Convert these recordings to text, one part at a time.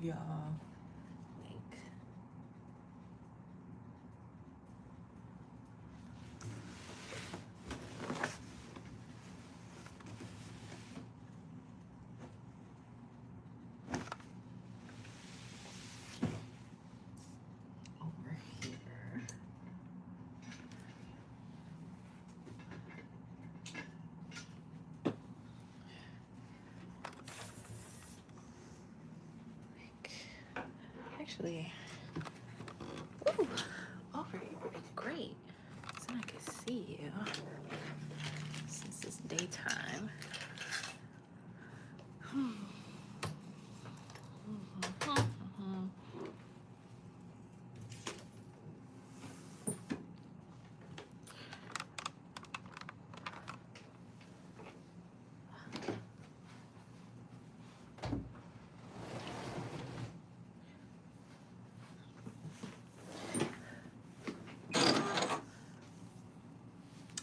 y'all. Actually, ooh, over here would be great. So I can see you since it's daytime.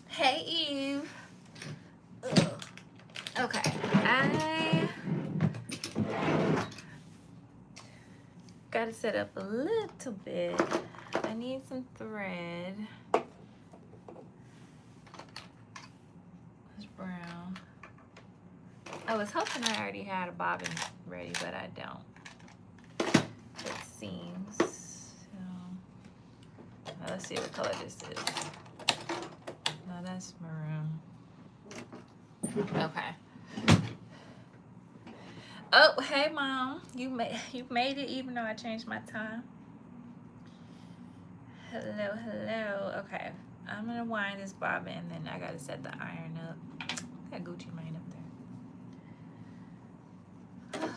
Hey Eve. Ugh. Okay, I gotta set up a little bit. I need some thread. It's brown. I was hoping I already had a bobbin ready, but I don't. It seems. So let's see what color this is. No, that's maroon. Okay. Oh, hey mom, you made it even though I changed my time. Hello, hello. Okay, I'm gonna wind this bobbin and then I gotta set the iron up. That Gucci Mane up there.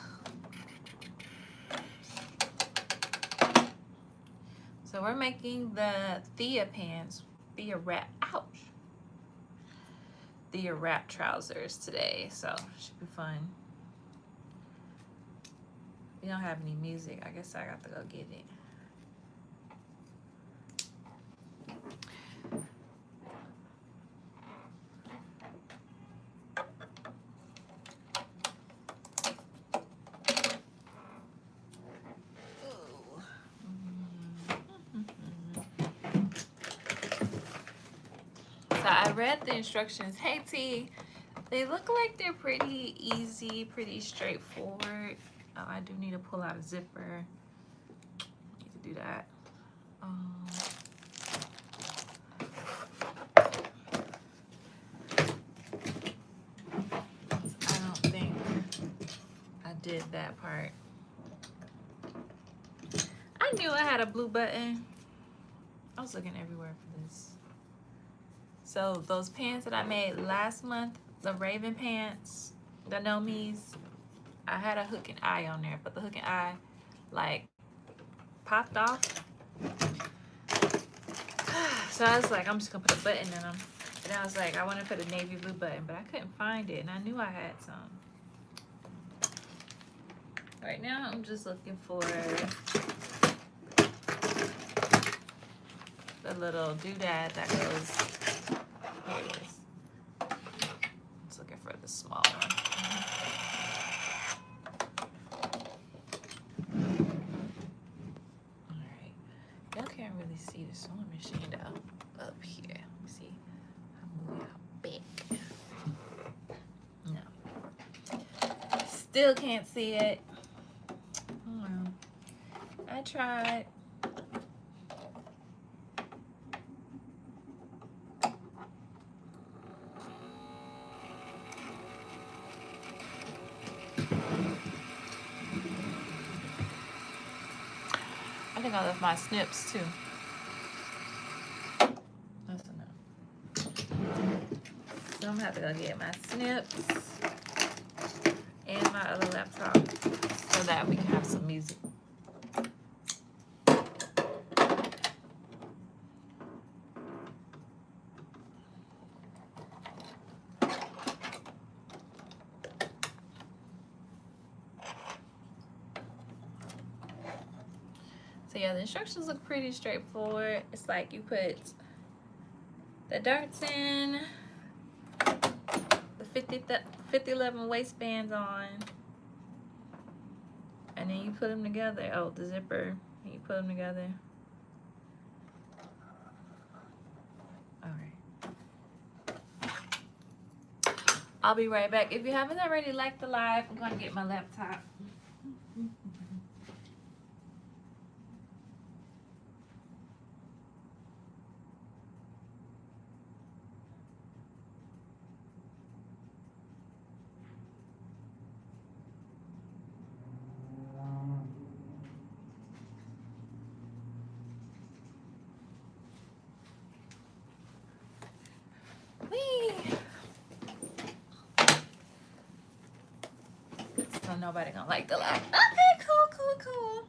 So we're making the Thea pants, Thea wrap trousers today, so should be fun. We don't have any music. I guess I got to go get it. So I read the instructions. Hey T, they look like they're pretty easy, pretty straightforward. Oh, I do need to pull out a zipper. Need to do that. I don't think I did that part. I knew I had a blue button. I was looking everywhere for this. So those pants that I made last month, the Raven pants, the Nomies, I had a hook and eye on there, but the hook and eye like popped off. So I was like, I'm just gonna put a button in them. And I was like, I want to put a navy blue button, but I couldn't find it, and I knew I had some. Right now, I'm just looking for the little doodad that goes. Here it is. I'm just looking for the small one. Alright. Y'all can't really see the sewing machine though. Up here. Let me see. I'll move y'all back. No. Still can't see it. I tried. I think I left my snips too. That's enough. So I'm gonna have to go get my snips and my other laptop so that we can have some music. So yeah, the instructions look pretty straightforward. It's like you put the darts in, the 5011 waistbands on, And then you put them together. Oh, the zipper. You put them together. All right. I'll be right back. If you haven't already liked the live, I'm going to get my laptop. Whee! So nobody gonna like the live. Okay, cool.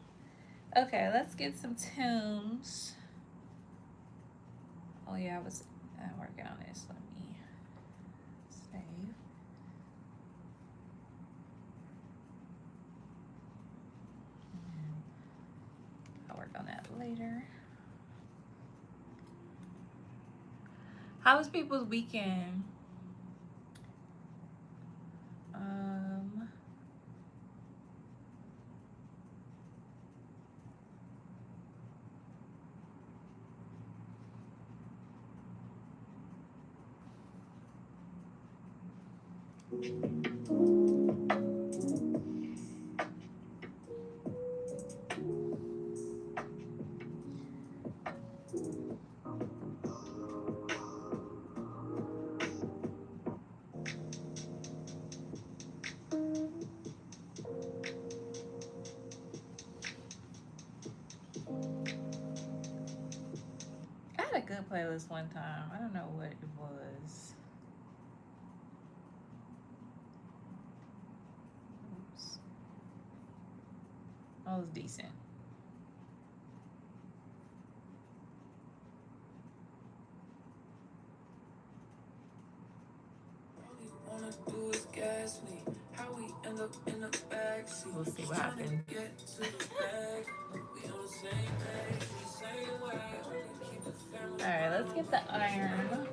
Okay, let's get some tunes. Oh yeah, I was working on this. Let me save. I'll work on that later. How was people's weekend? I had a good playlist one time. I don't know what it was. Oops. Oh, it was decent. We'll see what happens. Alright, let's get the iron.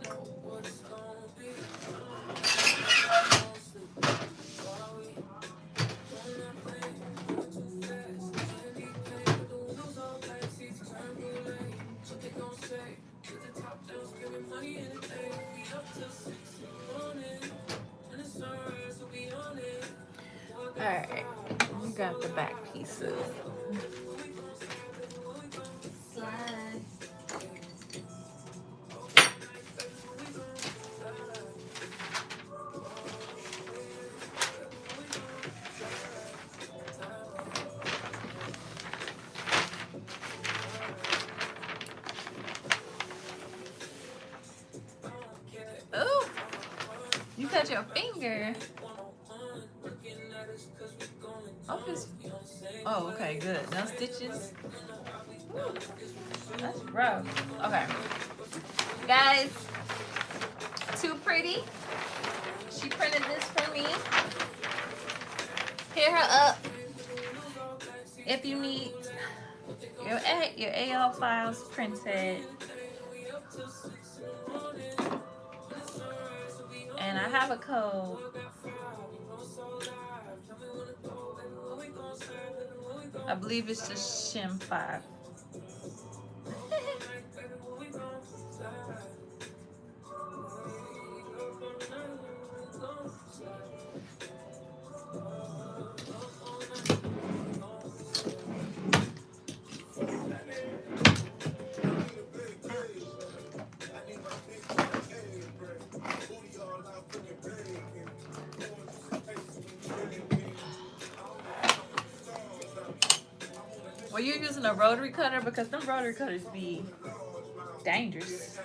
Alright, we got the back pieces. Slide. Oh, you cut your finger. Oh, okay, good. No stitches. Ooh, that's rough. Okay, guys, Too Pretty. She printed this for me. Hit her up if you need your AL files printed. And I have a code. I believe it's just Shim5. Well, you're using a rotary cutter because them rotary cutters be dangerous.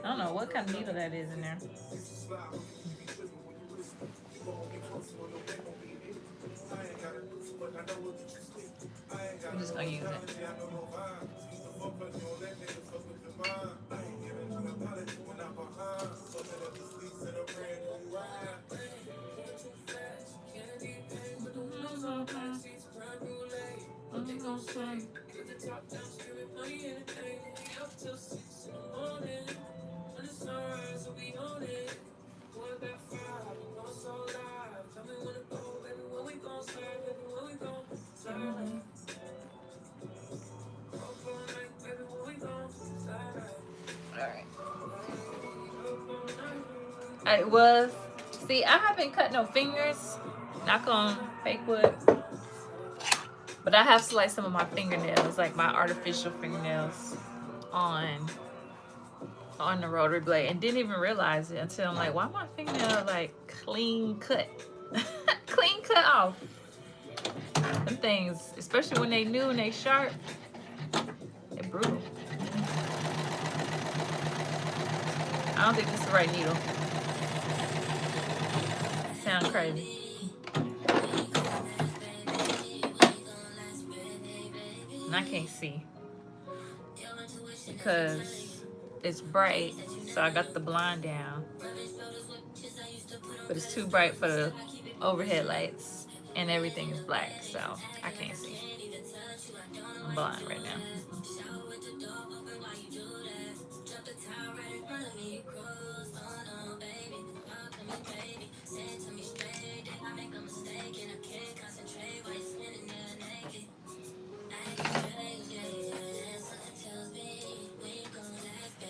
I don't know what kind of needle that is in there. I'm just gonna use it. It was. See, I haven't cut no fingers. Knock on fake wood. But I have sliced some of my fingernails, like my artificial fingernails, on the rotary blade, and didn't even realize it until I'm like, why my fingernail like clean cut, clean cut off. Them things, especially when they new and they sharp, they're brutal. I don't think this is the right needle. Sound crazy. And I can't see because it's bright, so I got the blind down. But it's too bright for the overhead lights, and everything is black, so I can't see. I'm blind right now.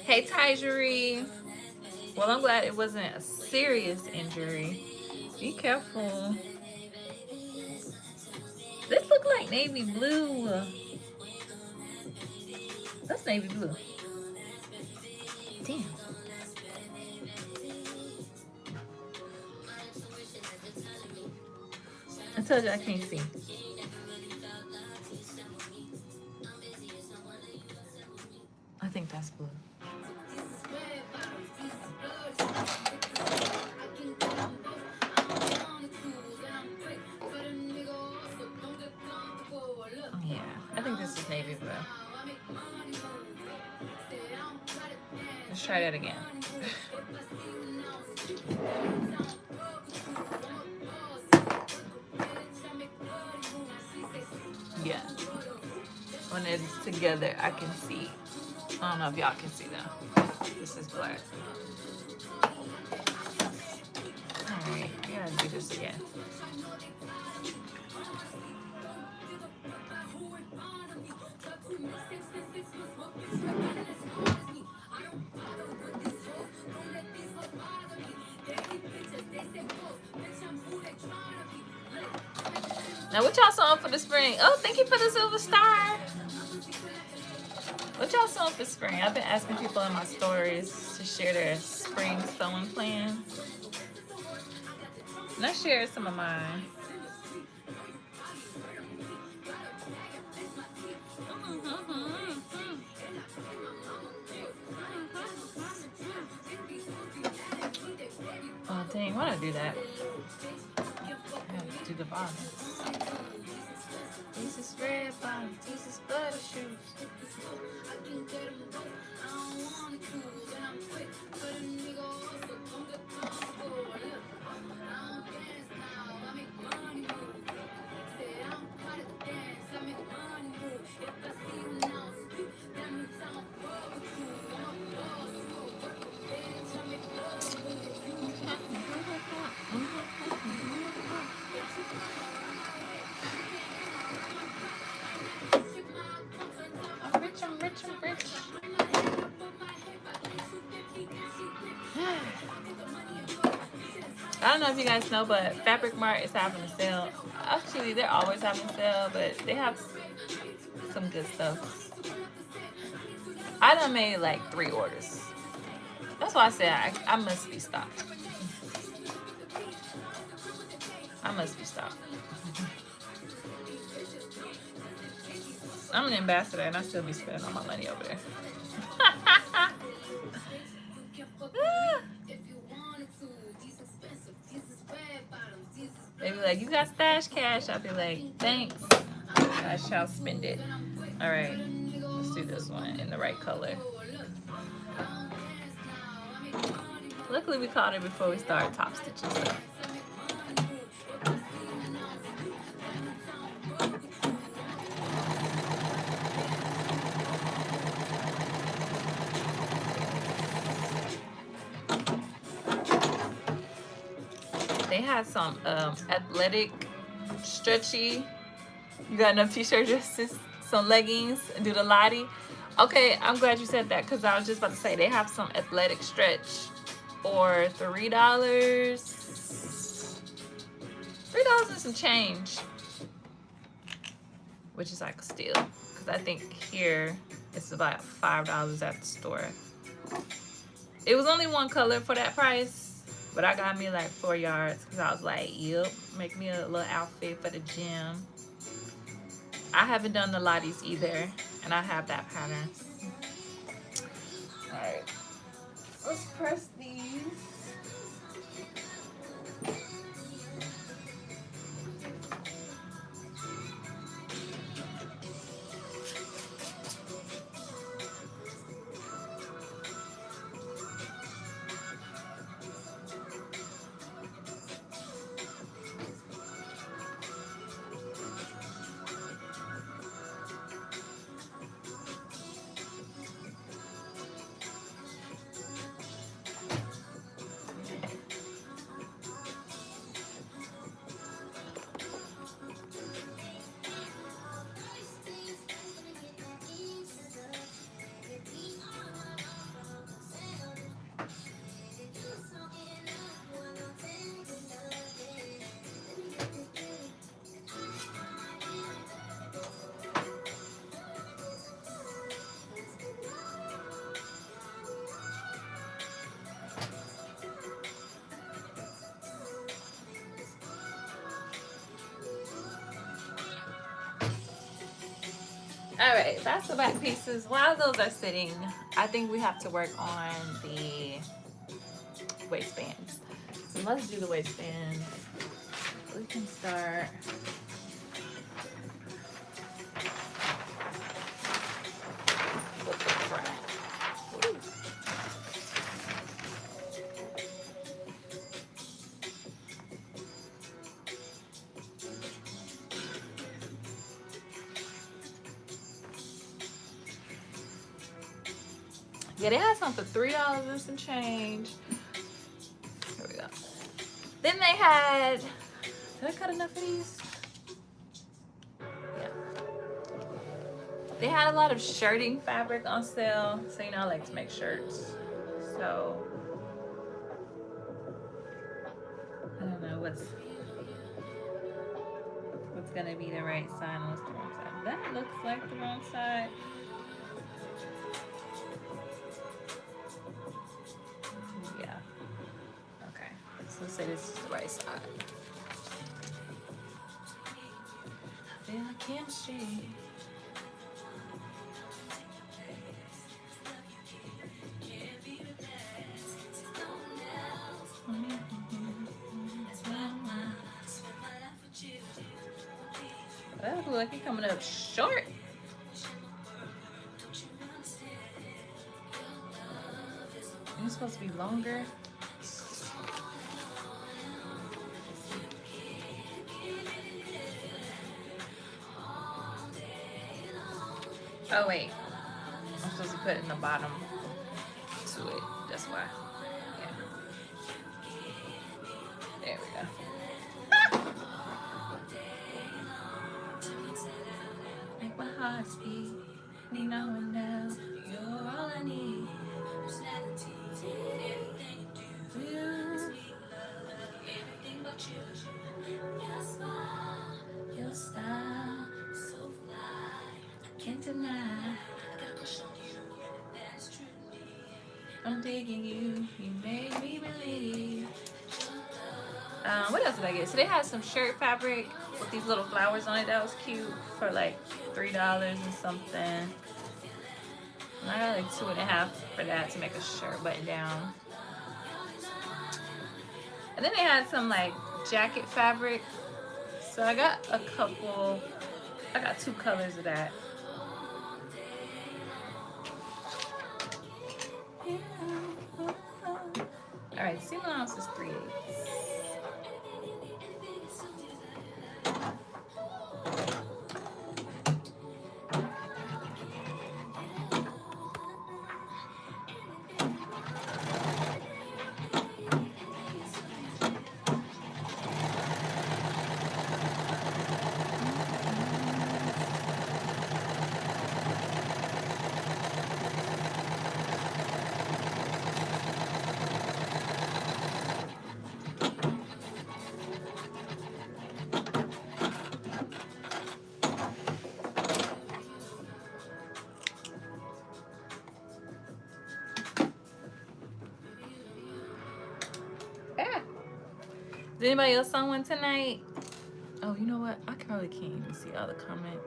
Hey, Tyjery. Well, I'm glad it wasn't a serious injury. Be careful. This look like navy blue. That's navy blue. Damn. I told you I can't see. I think that's blue. Yeah, I think this is navy blue. Let's try that again. Yeah. When it's together, I can see. I don't know if y'all can see though. This is black. Alright, I gotta do this again. Now, what y'all sewing for the spring? Oh, thank you for the silver star. What y'all sewing for spring? I've been asking people in my stories to share their spring sewing plans. And I shared some of mine. Oh, dang, why did I do that? I have to do the bottom. These is red bottoms, these is butter shoes. I'm rich. I don't know if you guys know, but Fabric Mart is having a sale. Actually, they're always having a sale, but they have some good stuff. I done made like 3 orders. That's why I said I must be stocked. I must be stocked. I'm an ambassador and I still be spending all my money over there. They be like, you got stash cash? I'll be like, thanks. I shall spend it. All right, let's do this one in the right color. Luckily we caught it before we started top stitching stuff. They had some athletic, stretchy. You got enough t-shirt dresses, some leggings, and do the Lottie. Okay, I'm glad you said that because I was just about to say they have some athletic stretch or $3. $3 and some change, which is like a steal, because I think here it's about $5 at the store. It was only one color for that price, but I got me like 4 yards because I was like, yep, make me a little outfit for the gym. I haven't done the Lottie's either, and I have that pattern. All right, let's press these. All right, that's the back pieces. While those are sitting, I think we have to work on the waistbands. So let's do the waistband. We can start. With the front. Ooh. Yeah, they had some for $3 and some change. Here we go. Then they had, did I cut enough of these? Yeah. They had a lot of shirting fabric on sale. So you know I like to make shirts. So I don't know what's gonna be the right side and what's the wrong side. That looks like the wrong side. Yeah. Okay. So let's say this is the right side. I feel like chemistry. That looks like you're coming up short. It's supposed to be longer. Oh wait, I'm supposed to put it in the bottom to it. That's why. Yeah. There we go. Make my heart speak. Need no one else. You're all I need. Your style, so fly. I can't deny. I'm digging you. You made me believe. What else did I get? So they had some shirt fabric with these little flowers on it. That was cute for like $3 and something. And I got like $2.50 for that to make a shirt button down. And then they had some like jacket fabric. So I got a couple. I got 2 colors of that. All right, seam allowance is 3/8. Did anybody else on one tonight? Oh, you know what? I probably can't even see all the comments.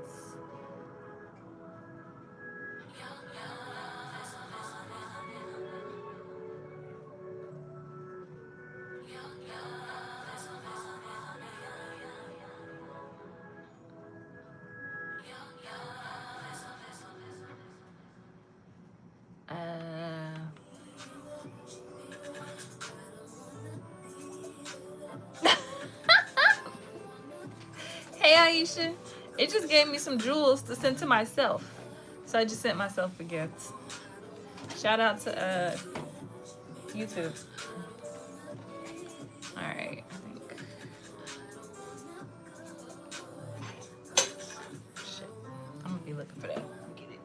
Hey Aisha, it just gave me some jewels to send to myself. So I just sent myself a gift. Shout out to YouTube. Alright, I think. Shit. I'm gonna be looking for that. Get it.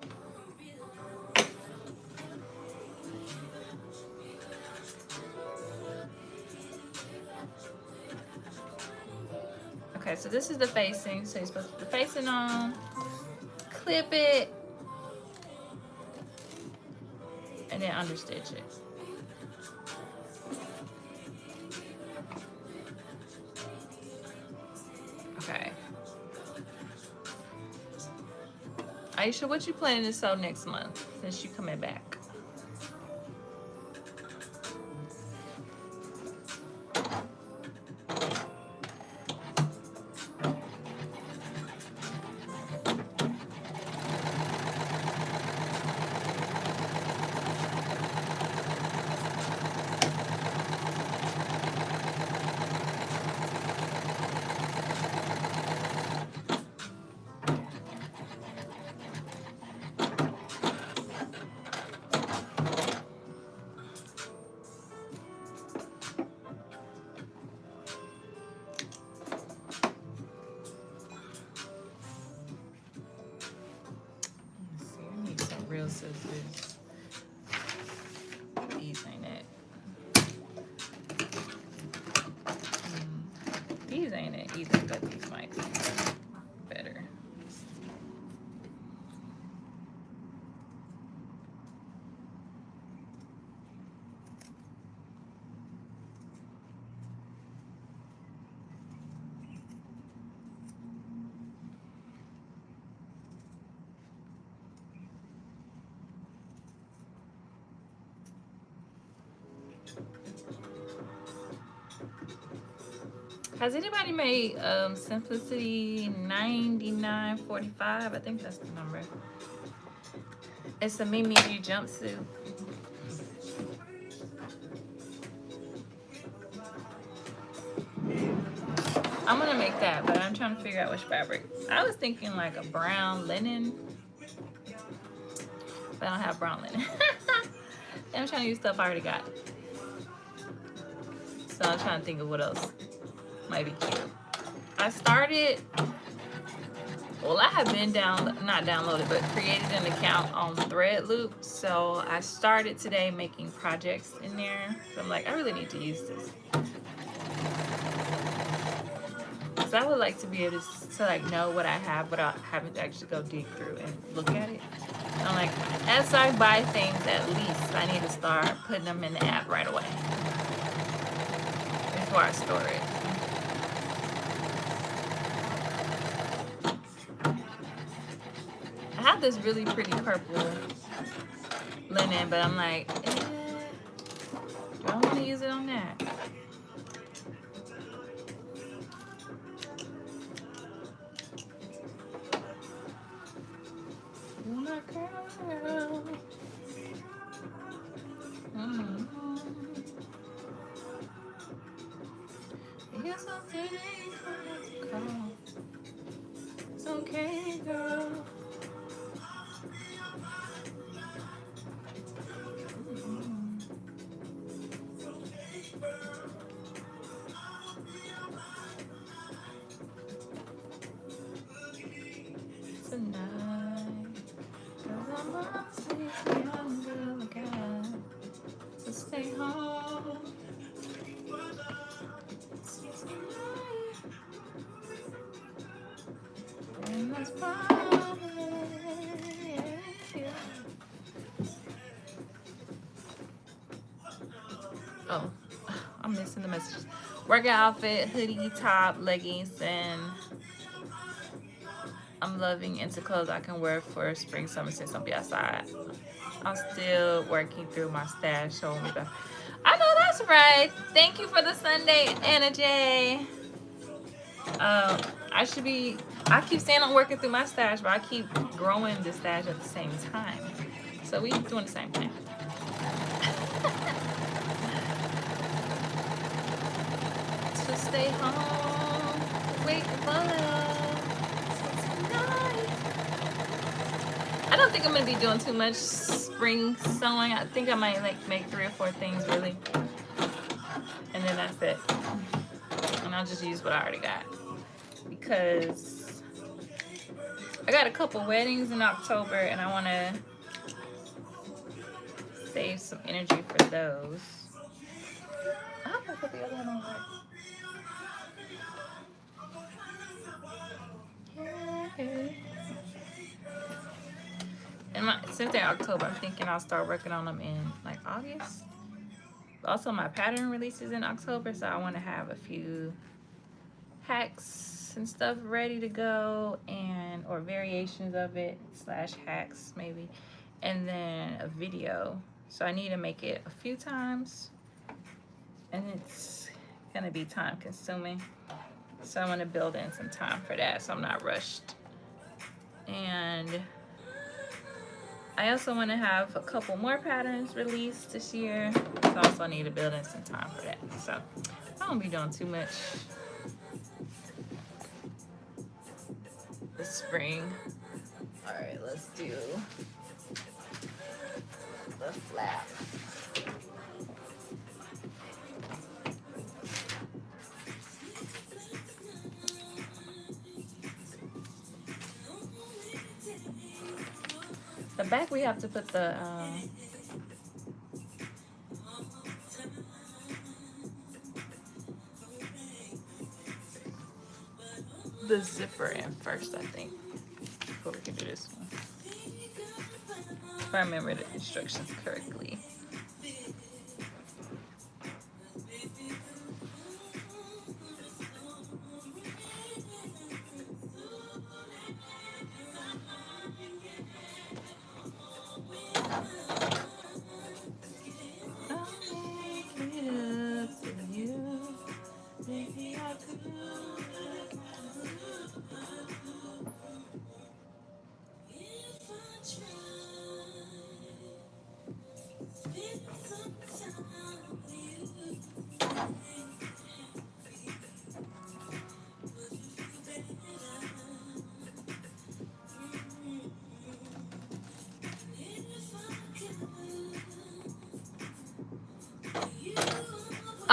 Okay, so this is the facing. So you're supposed to put the facing on, clip it, and then understitch it. Okay. Aisha, what you planning to sew next month since you coming back? Real scissors. These ain't it. These ain't it either, but these might be better. Has anybody made Simplicity 9945? I think that's the number. It's a Mimi View jumpsuit. I'm gonna make that, but I'm trying to figure out which fabric. I was thinking like a brown linen, but I don't have brown linen. I'm trying to use stuff I already got. So I'm trying to think of what else might be cute. I started, well, I have been not downloaded, but created an account on Threadloop. So I started today making projects in there. So I'm like, I really need to use this. So I would like to be able to like know what I have without having to actually go dig through and look at it. I'm like, as I buy things, at least I need to start putting them in the app right away before I store it. I have this really pretty purple linen, but I'm like, do I want to use it on that? You're my girl. It's okay, girl. It's okay, girl. Tonight, 'cause I'm a sweet young girl again. So stay home. And let's promise. Oh, I'm missing the messages. workout outfit, hoodie, top, leggings, and I'm loving into clothes I can wear for spring, summer since I'll be outside. I'm still working through my stash. So I know that's right. Thank you for the Sunday, Anna J. I keep saying I'm working through my stash, but I keep growing the stash at the same time. So we doing the same thing. To stay home, wait for love tonight. I don't think I'm gonna be doing too much spring sewing. I think I might like make 3 or 4 things really, and then that's it. And I'll just use what I already got because I got a couple weddings in October, and I want to save some energy for those. I hope I put the other one on right. And since they're October, I'm thinking I'll start working on them in like August. Also, my pattern releases in October, so I want to have a few hacks and stuff ready to go, and or variations of it / hacks maybe, and then a video. So I need to make it a few times, and it's gonna be time consuming. So I'm gonna build in some time for that, so I'm not rushed. And I also want to have a couple more patterns released this year. So I also need to build in some time for that. So I won't be doing too much this spring. All right, let's do the flap. The back we have to put the zipper in first, I think, before we can do this one. If I remember the instructions correctly.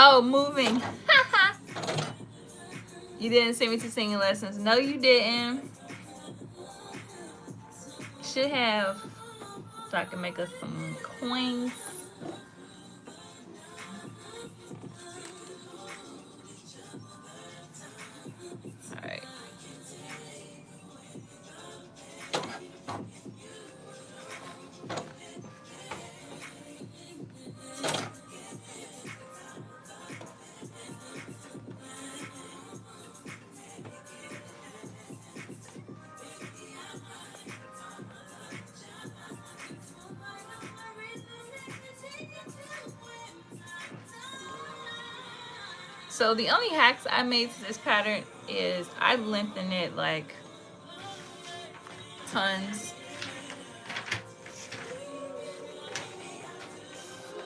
Oh, moving. You didn't send me to singing lessons. No, you didn't. Should have, so I can make us some coins. All right. So the only hacks I made to this pattern is I lengthened it like tons.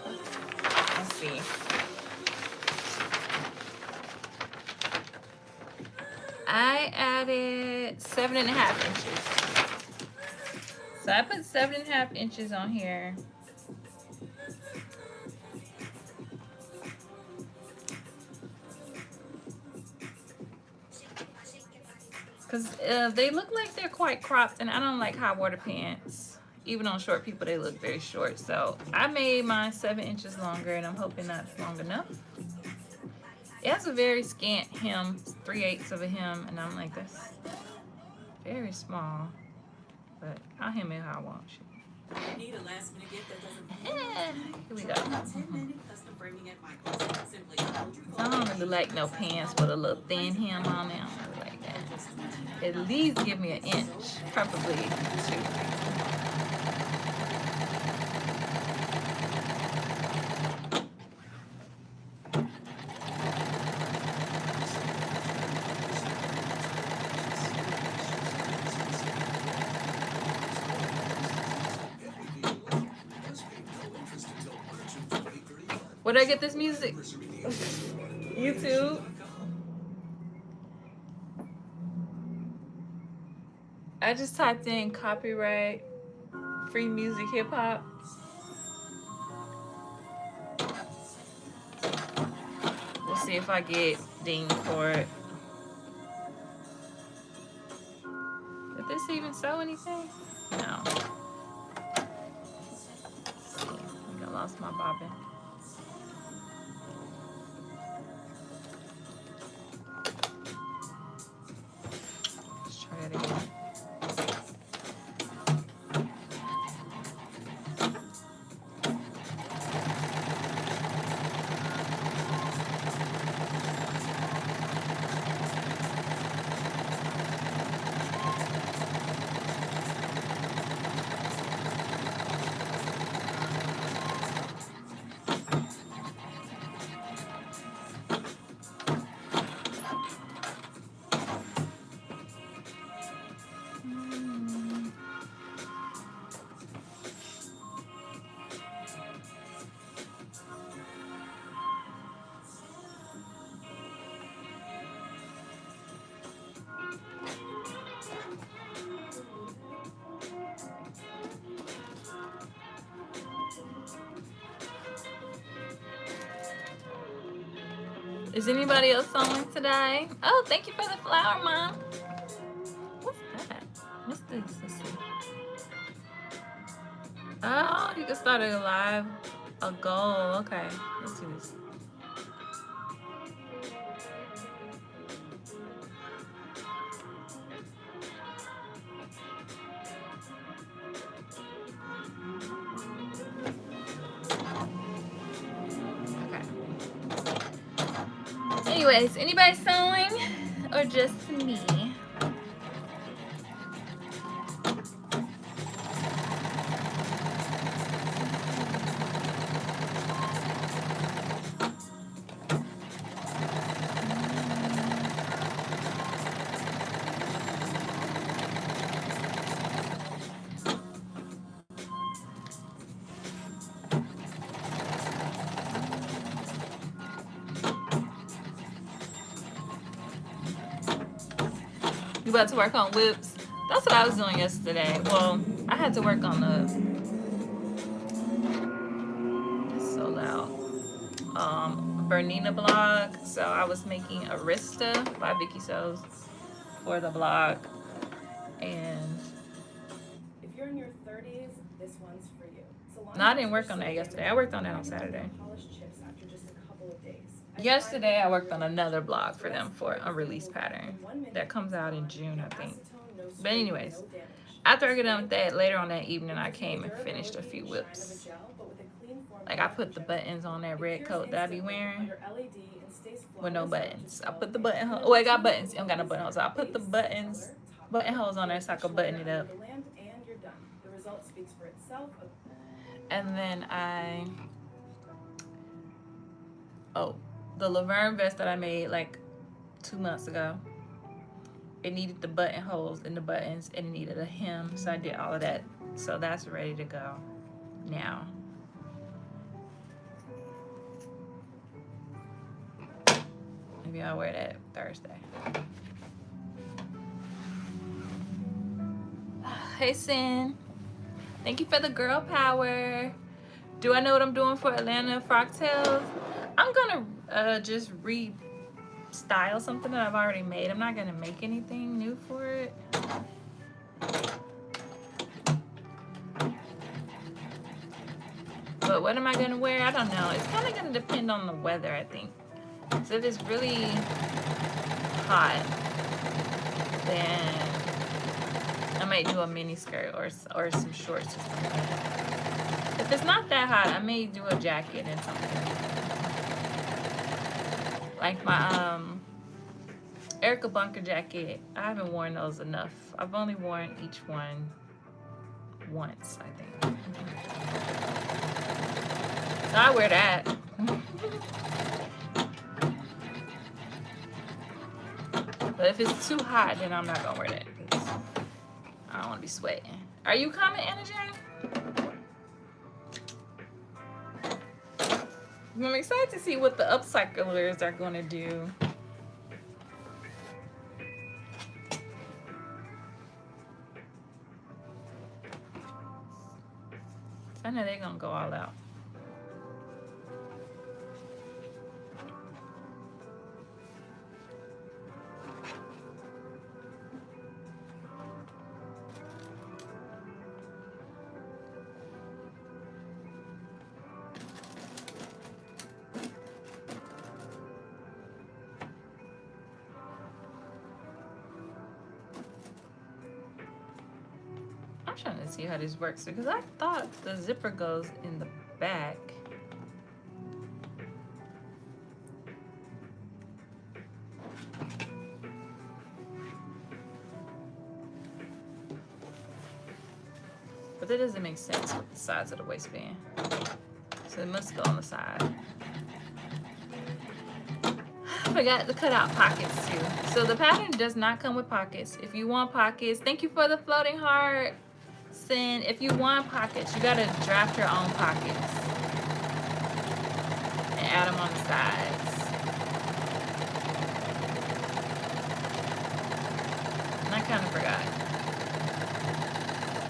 Let's see. I added 7.5 inches. So I put 7.5 inches on here. Because they look like they're quite cropped, and I don't like high water pants. Even on short people, they look very short. So I made mine 7 inches longer, and I'm hoping that's long enough. It has a very scant hem, 3/8 of a hem, and I'm like, that's very small. But I'll hem it how I want. Need a last minute gift that doesn't Here we go. I don't really like no pants with a little thin hem on it. I don't really like that. At least give me an inch, preferably 2. Where did I get this music? YouTube. I just typed in copyright free music hip hop. We'll see if I get dinged for it. Did this even sew anything? No. Let's see. I think I lost my bobbin. Let's try that again. Is anybody else sewing today? Oh, thank you for the flower, Mom. What's that? What's this? Let's see. Oh, you can start it live. A goal. Okay, let's do this. Anyways, anybody sewing or just me? You about to work on whips? That's what I was doing yesterday. Well, I had to work on the, it's so loud, Bernina blog. So I was making Arista by Vicky Sews for the blog. And if you're in your 30s, this one's for you. No, I didn't work on that yesterday. I worked on that on Saturday. Yesterday, I worked on another blog for them for a release pattern that comes out in June, I think. But anyways, after I get done with that, later on that evening, I came and finished a few whips. Like I put the buttons on that red coat that I be wearing with no buttons. I put the buttonhole. Oh, I got buttons. I don't got no buttonholes. So I put the buttonholes on there so I could button it up. And then the Laverne vest that I made like 2 months ago, it needed the buttonholes and the buttons, and it needed a hem, so I did all of that. So that's ready to go now. Maybe I'll wear that Thursday. Hey, Sin. Thank you for the girl power. Do I know what I'm doing for Atlanta Frocktails? I'm gonna just restyle something that I've already made. I'm not gonna make anything new for it. But what am I gonna wear? I don't know. It's kind of gonna depend on the weather, I think. So if it's really hot, then I might do a mini skirt or some shorts or something. If it's not that hot, I may do a jacket and something. Like my Erica Bunker jacket. I haven't worn those enough. I've only worn each one once, I think. So I wear that. But if it's too hot, then I'm not gonna wear that because I don't want to be sweating. Are you coming, Anna Jane? I'm excited to see what the upcyclers are gonna do. I know they're gonna go all out. I'm trying to see how this works because I thought the zipper goes in the back. But that doesn't make sense with the size of the waistband. So it must go on the side. I forgot to cut out pockets too. So the pattern does not come with pockets. If you want pockets, thank you for the floating heart. Sin, if you want pockets, you gotta draft your own pockets and add them on the sides. And I kind of forgot.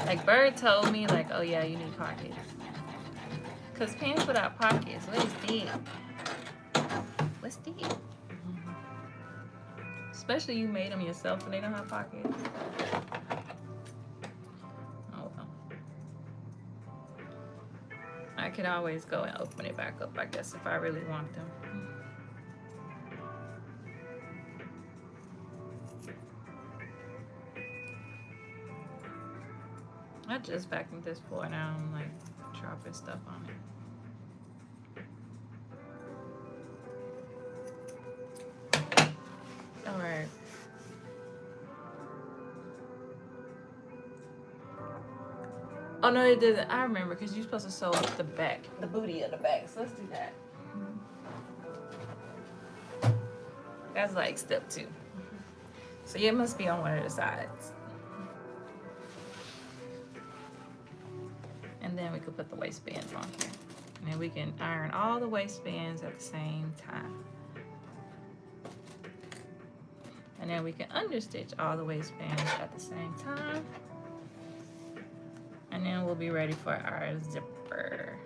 Like Bird told me, like, oh yeah, you need pockets. Cause pants without pockets, what is that? What's that? Especially you made them yourself and they don't have pockets. Oh well. I could always go and open it back up, I guess, if I really want them. I just vacuumed this floor now. I'm like dropping stuff on it. All right. Oh no, it doesn't. I remember because you're supposed to sew up the back, the booty of the back. So let's do that. That's like step 2. So yeah, it must be on one of the sides. And then we could put the waistbands on here. And then we can iron all the waistbands at the same time. And then we can understitch all the waistbands at the same time. And then we'll be ready for our zipper.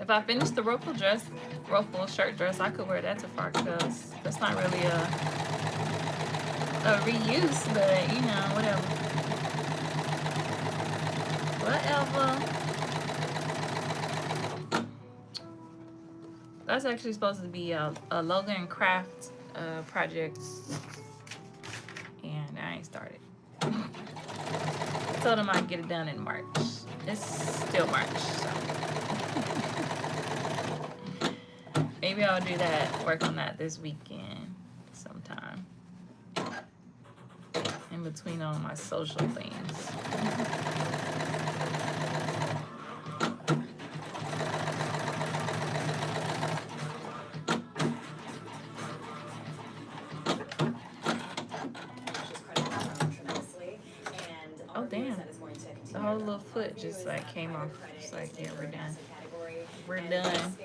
If I finish the ruffle shirt dress, I could wear that to far because that's not really a reuse, but you know, whatever. That's actually supposed to be a Logan Craft project, and I ain't started. I told him I'd get it done in March. It's still March, so. Maybe I'll do that, work on that this weekend sometime. In between all my social things. Oh damn. The whole little foot just like came off. It's like, yeah, we're done. We're done.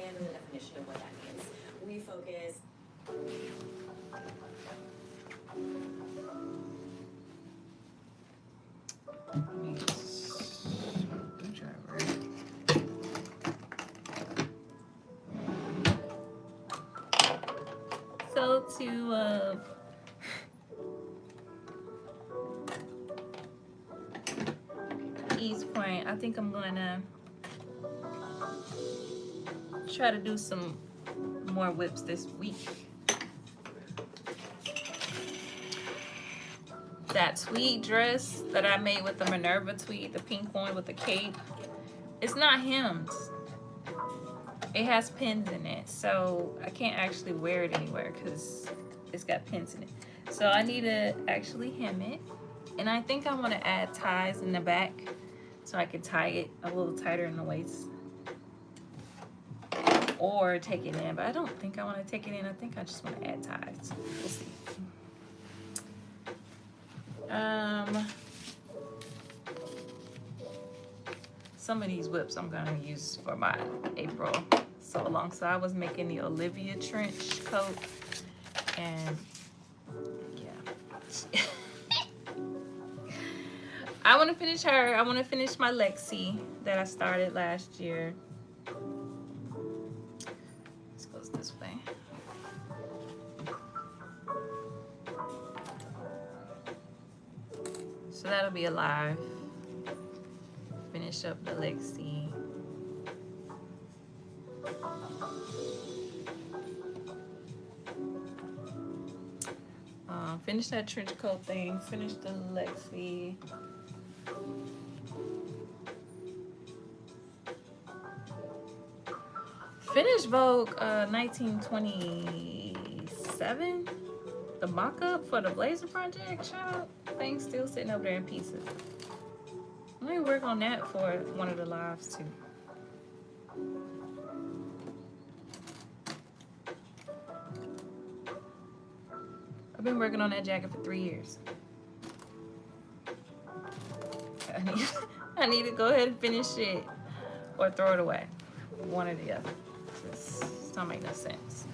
We focus. So to point, I think I'm gonna try to do some more whips this week. That tweed dress that I made with the Minerva tweed, the pink one with the cape, it's not hemmed. It has pins in it, so I can't actually wear it anywhere because it's got pins in it. So I need to actually hem it. And I think I want to add ties in the back so I can tie it a little tighter in the waist. Or take it in, but I don't think I want to take it in. I think I just want to add ties. We'll see. Some of these whips I'm gonna use for my April so long. So I was making the Olivia trench coat, and yeah. I want to finish her. I want to finish my Lexi that I started last year. This goes this way. So that'll be alive. Finish up the Lexi. Finish that trench coat thing. Finish the Lexi. Finish Vogue 1927. The mock-up for the Blazer project, child. Thing's still sitting over there in pieces. Let me work on that for one of the lives too. I've been working on that jacket for 3 years. I need to go ahead and finish it or throw it away. One or the other. This don't make no sense.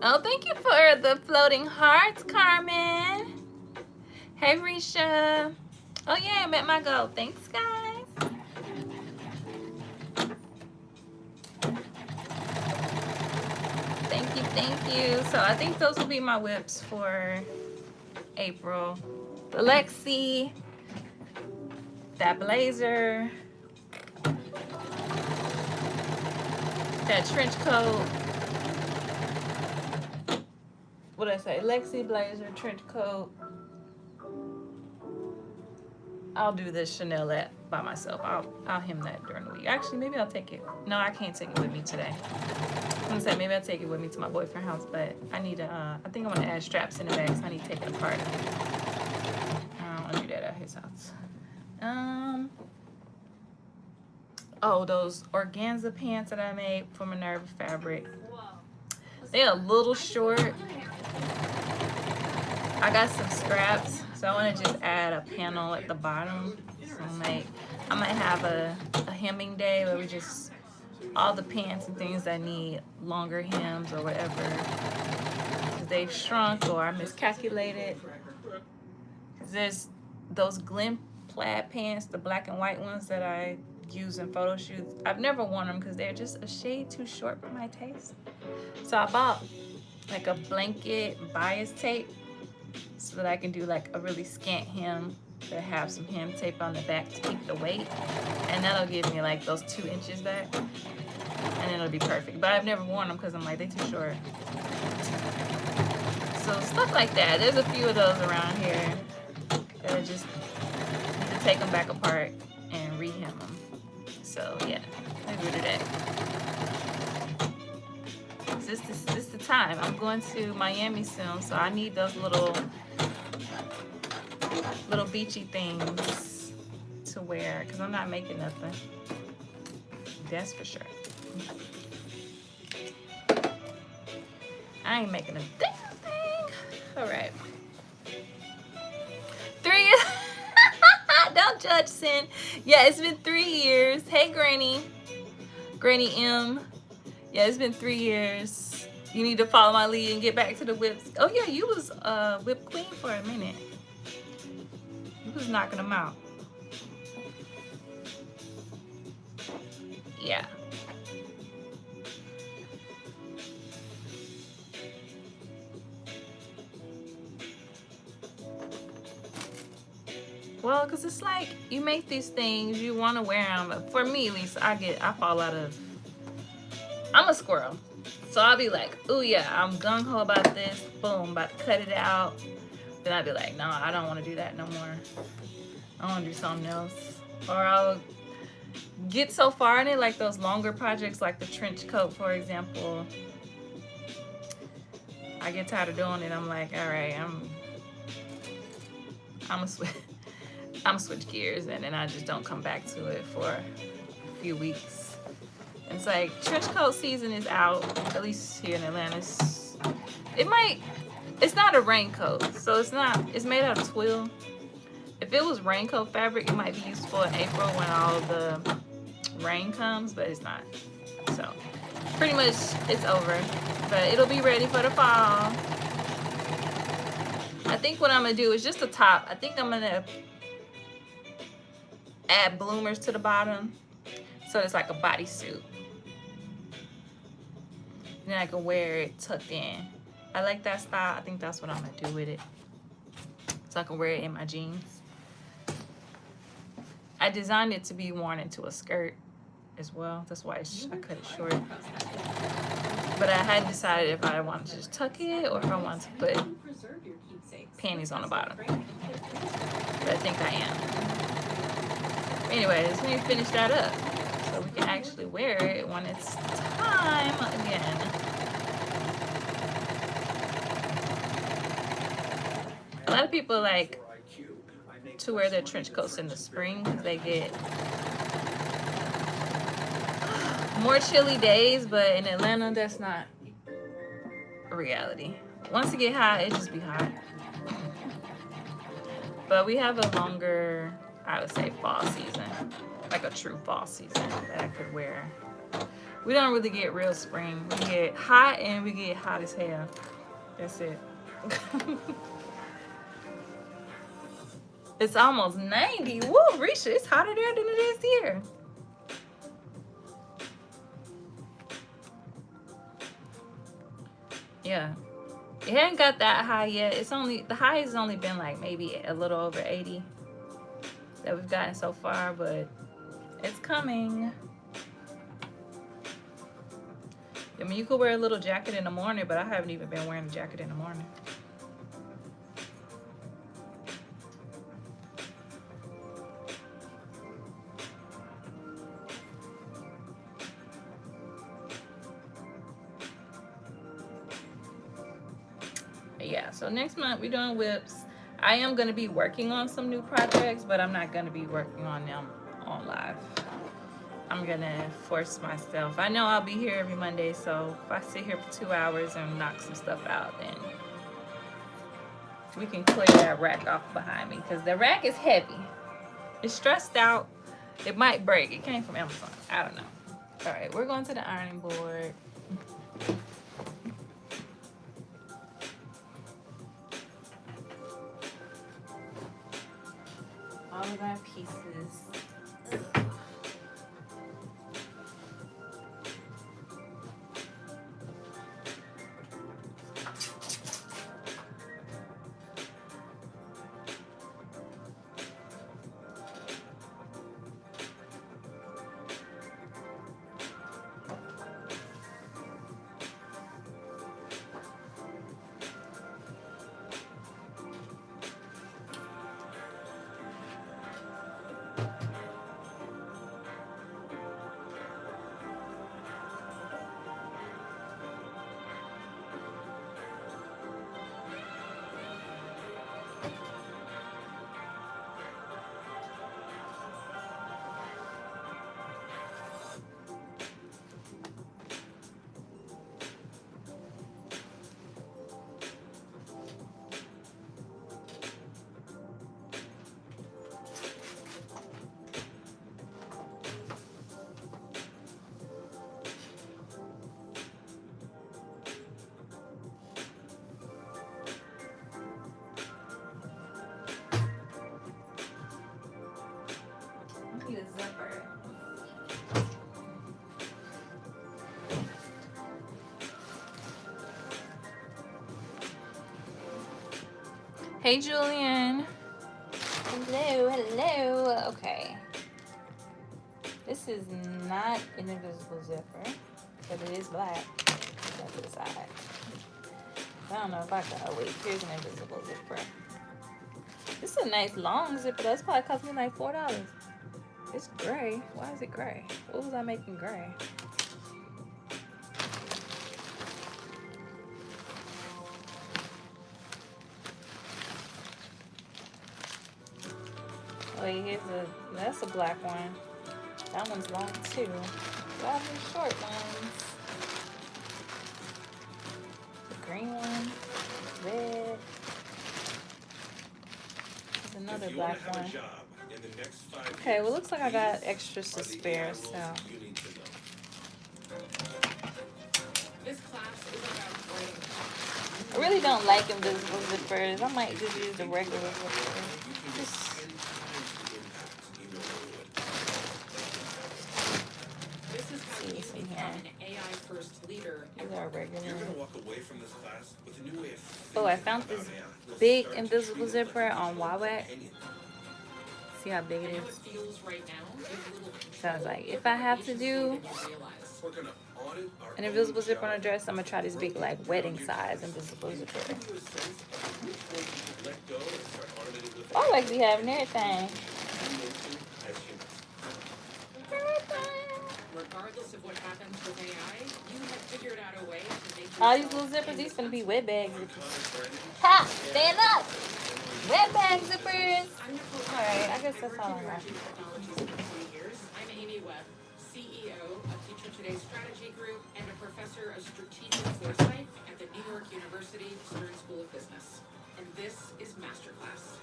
Oh, thank you for the floating hearts, Carmen. Hey, Risha. Oh, yeah, I met my goal. Thanks, guys. Thank you, thank you. So I think those will be my whips for April. The Lexi, that blazer, that trench coat. What did I say? Lexi, blazer, trench coat. I'll do this Chanel by myself. I'll hem that during the week. Actually, maybe I'll take it. No, I can't take it with me today. I'm gonna say maybe I'll take it with me to my boyfriend's house, but I need to. I think I want to add straps in the back, so I need to take it apart. I don't want to do that at his house. Oh, those organza pants that I made from Minerva fabric. They're a little short. I got some scraps, so I want to just add a panel at the bottom. So I might have a hemming day where we just, all the pants and things that need longer hems or whatever, because they've shrunk or I miscalculated. Because there's those Glen plaid pants, the black and white ones that I use in photo shoots. I've never worn them because they're just a shade too short for my taste. So I bought like a blanket bias tape so that I can do like a really scant hem to have some hem tape on the back to keep the weight, and that'll give me like those 2 inches back, and it'll be perfect. But I've never worn them because I'm like, they're too short. So stuff like that. There's a few of those around here that I just need to take them back apart and re-hem them. So yeah, maybe we'll do that. This is the time. I'm going to Miami soon, so I need those little beachy things to wear because I'm not making nothing. That's for sure. I ain't making a damn thing. All right. 3 years. Don't judge, Sin. Yeah, it's been 3 years. Hey, Granny. Granny M. Yeah, it's been 3 years. You need to follow my lead and get back to the whips. Oh yeah, you was whip queen for a minute. You was knocking them out. Yeah. Well, because it's like you make these things, you want to wear them. But for me, at least, I fall out of. I'm a squirrel. So I'll be like, oh yeah, I'm gung ho about this. Boom, about to cut it out. Then I'll be like, no, I don't want to do that no more. I want to do something else. Or I'll get so far in it, like those longer projects, like the trench coat, for example. I get tired of doing it. I'm like, all right, I'm gonna switch gears, and then I just don't come back to it for a few weeks. And it's like trench coat season is out, at least here in Atlanta. It's not a raincoat, so it's made out of twill. If it was raincoat fabric, it might be useful in April when all the rain comes, but it's not. So pretty much it's over, but it'll be ready for the fall. I think what I'm gonna do is just the top. I think I'm gonna add bloomers to the bottom, so it's like a bodysuit. Then I can wear it tucked in. I like that style. I think that's what I'm gonna do with it, so I can wear it in my jeans. I designed it to be worn into a skirt as well. That's why I cut it short. But I hadn't decided if I wanted to just tuck it or if I wanted to put panties on the bottom. But I think I am. Anyways, let me finish that up so we can actually wear it when it's time again. A lot of people like to wear their trench coats in the spring because they get more chilly days, but in Atlanta that's not a reality. Once it get hot, it just be hot. But we have a longer, I would say, fall season, like a true fall season that I could wear. We don't really get real spring. We get hot and we get hot as hell. That's it. It's almost 90. Woo, Risha, it's hotter there than it is here. Yeah. It hadn't got that high yet. The high has only been like maybe a little over 80 that we've gotten so far, but it's coming. I mean, you could wear a little jacket in the morning, but I haven't even been wearing a jacket in the morning. Yeah, so next month we're doing whips. I am going to be working on some new projects, but I'm not going to be working on them on live. I'm going to force myself. I know I'll be here every Monday, so if I sit here for 2 hours and knock some stuff out, then we can clear that rack off behind me, because the rack is heavy. It's stressed out. It might break. It came from Amazon. I don't know. All right, we're going to the ironing board. All of our pieces. Need a zipper. Hey, Julian. Hello, hello. Okay. This is not an invisible zipper, but it is black. That's the side. I don't know if I can. Oh wait, here's an invisible zipper. This is a nice long zipper. That's probably cost me like $4. It's gray. Why is it gray? What was I making gray? Wait, that's a black one. That one's long too. Do I have any short ones? The green one, red. There's another black one. Okay, well, looks like I got extras to spare, so. This class is about writing. I really don't like invisible zippers. I might just use the regular zipper. This is how you become an AI-first leader. These are regular. You're gonna walk away from this class with a new way of Oh, I found this big invisible zipper on Wawak. See how big it is? So I was like, if I have to do an invisible zipper on a dress, I'm gonna try this big, like, wedding size invisible zipper. Wawak be having everything. Regardless of what happens with AI, you have figured out a way to make All these little zippers, these gonna be wet bag zippers. Ha! Stand up! Wet bag zippers! Alright, I guess that's all I got. I'm Amy Webb, CEO of Teacher Today's Strategy Group and a professor of strategic foresight at the New York University Stern School of Business. And this is Masterclass.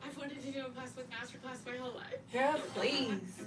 I've wanted to do a class with Masterclass my whole life. Girl, please.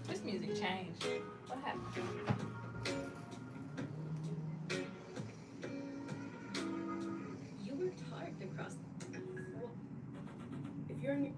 This music changed. What happened? You worked hard to cross. If you're in your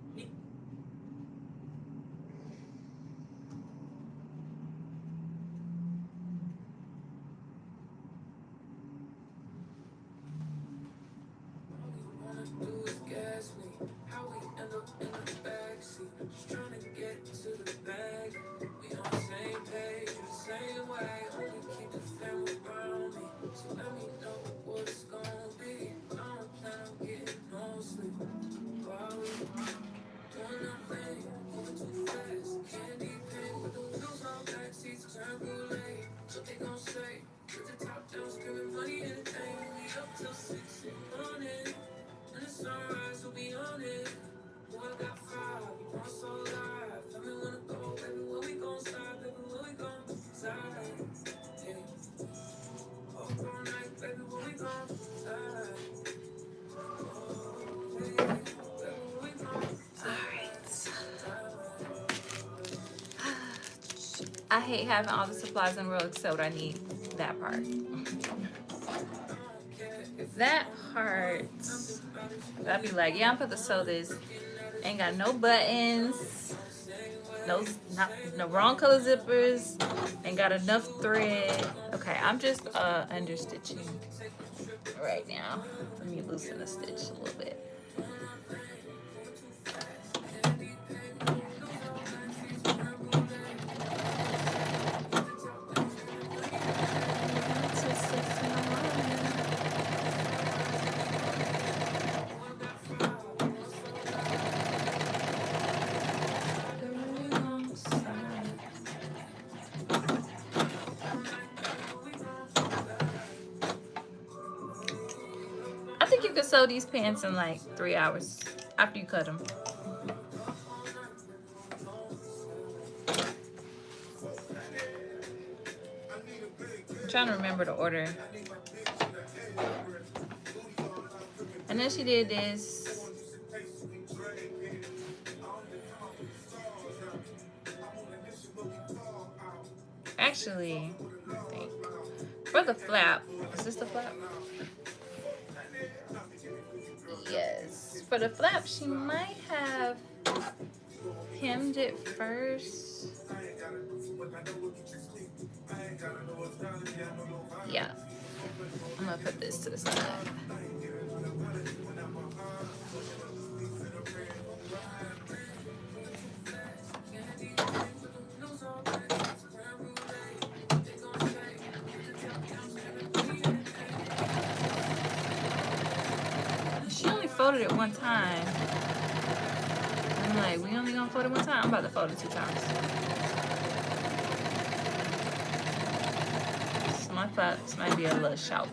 I hate having all the supplies in the world except what I need. that part. That part, I'd be like, yeah, I'm about to sew this. Ain't got no buttons, no wrong color zippers, ain't got enough thread. Okay, I'm just understitching right now. Let me loosen the stitch a little bit. I think you could sew these pants in like 3 hours after you cut them. I'm trying to remember the order. And then she did this. Actually, I think for the flap, is this the flap? Yes. For the flap, she might have hemmed it first. Yeah. I'm gonna put this to the side. She only folded it one time. I'm like, we only gonna fold it one time? I'm about to fold it 2 times. So my flaps might be a little short.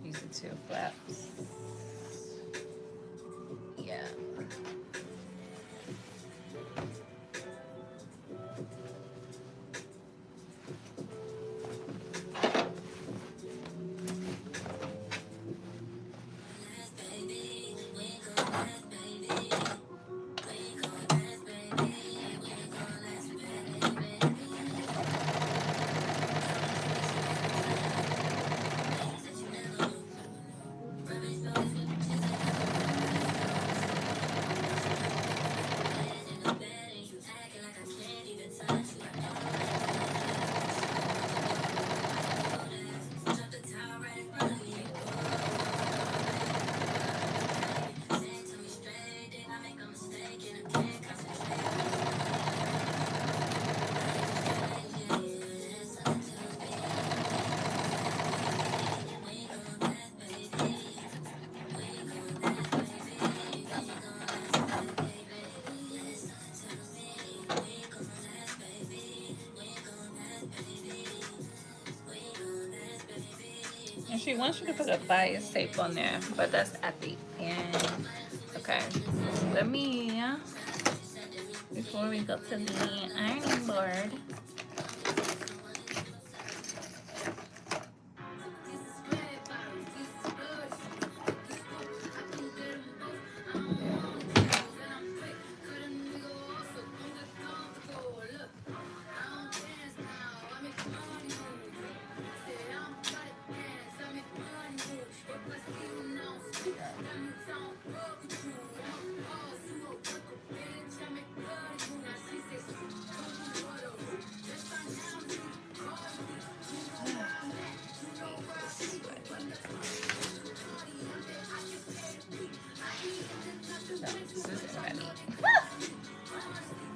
These are 2 flaps. Yeah. And she wants you to put a bias tape on there, but that's at the end. Okay, let me, before we go to the ironing board,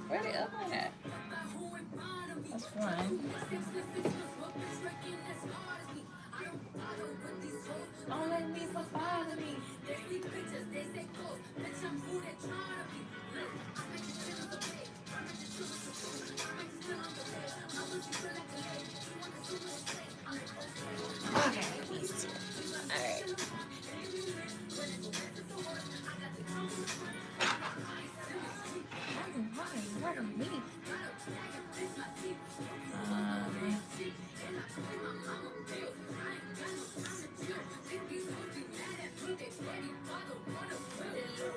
where the other one at? That's one. Don't let me bother me. Okay, these two. All right. Pardon me.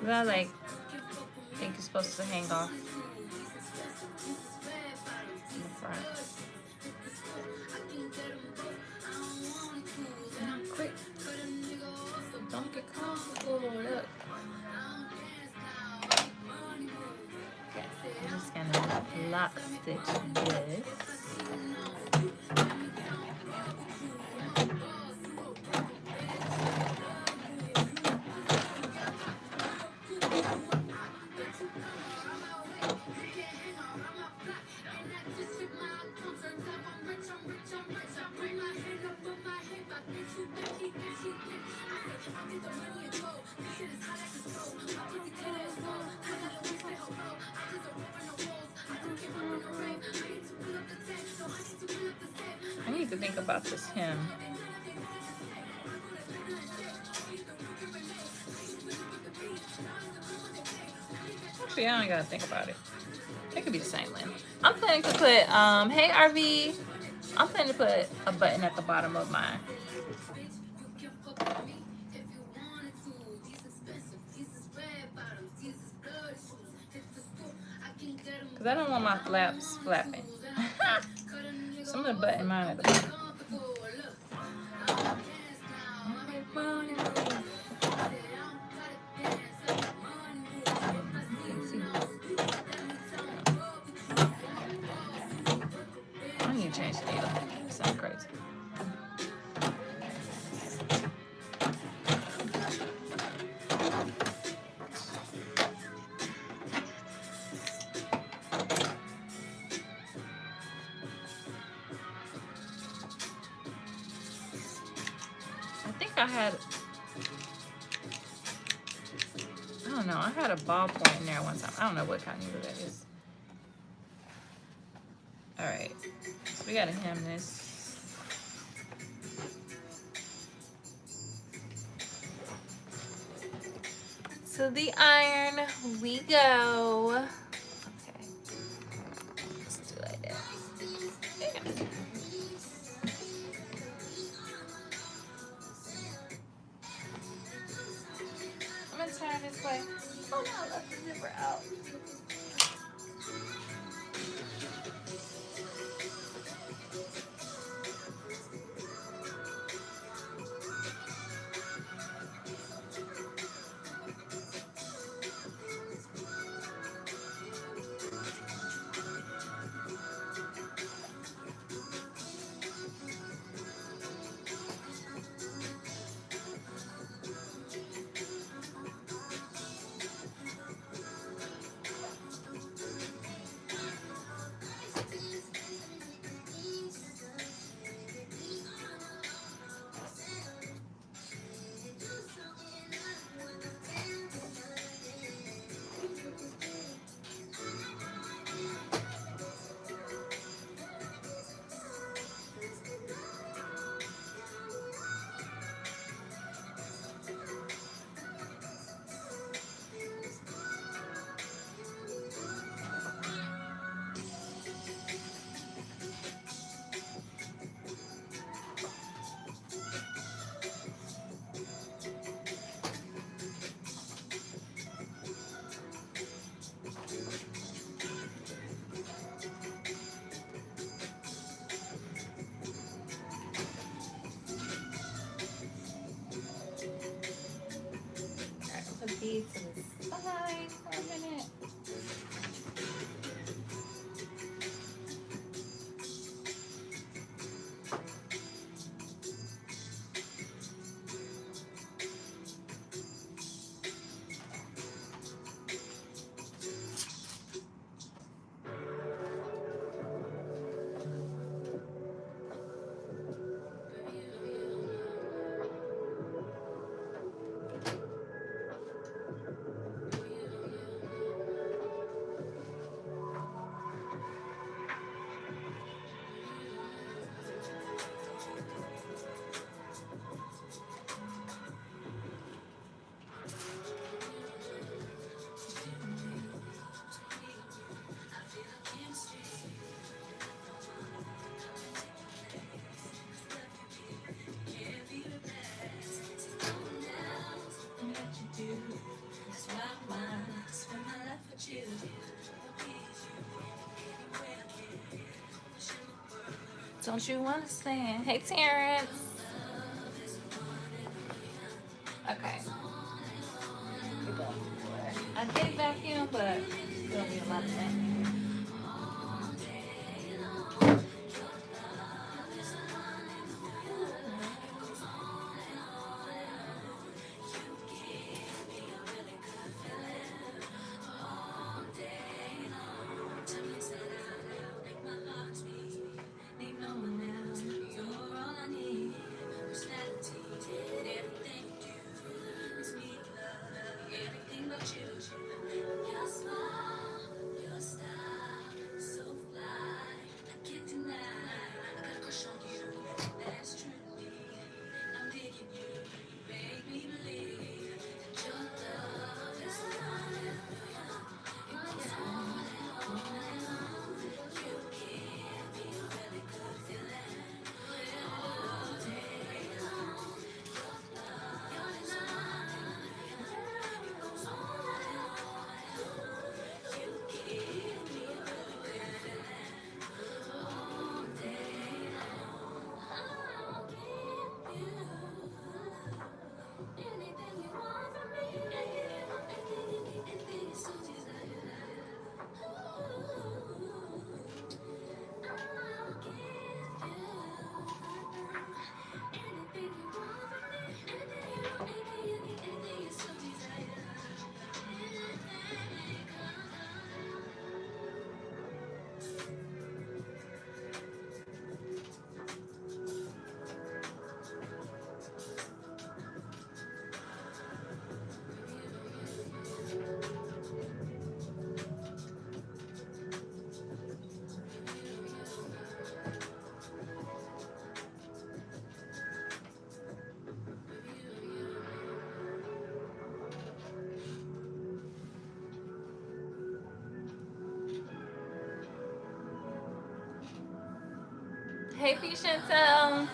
That like think it's supposed to hang off in the front. No, quick. Don't get comfortable. Look. Okay, I'm just gonna lock stitch this. I need to think about this hem. Actually, I don't gotta think about it. It could be the same length. I'm planning to put, hey RV, I'm planning to put a button at the bottom of mine. Because I don't want my flaps flapping. So I'm going to button mine at the bottom. I need to change the needle. It sounds crazy. I don't know. I had a ballpoint in there one time. I don't know what kind of needle that is. All right. So we got to hem this. To the iron we go. Okay. Let's do it like that. Yeah. I'm gonna turn this way. Oh no, I left the zipper out. Don't you understand? Hey, Terrence. Okay. We're going for I did vacuum, but it's gonna be a lot of vacuum. Hey, P. Chantel.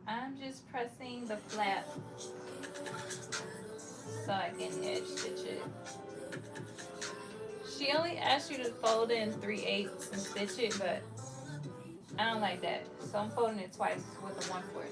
I'm just pressing the flap so I can edge stitch it. She only asked you to fold in 3/8 and stitch it, but I don't like that. So I'm folding it twice with a 1/4.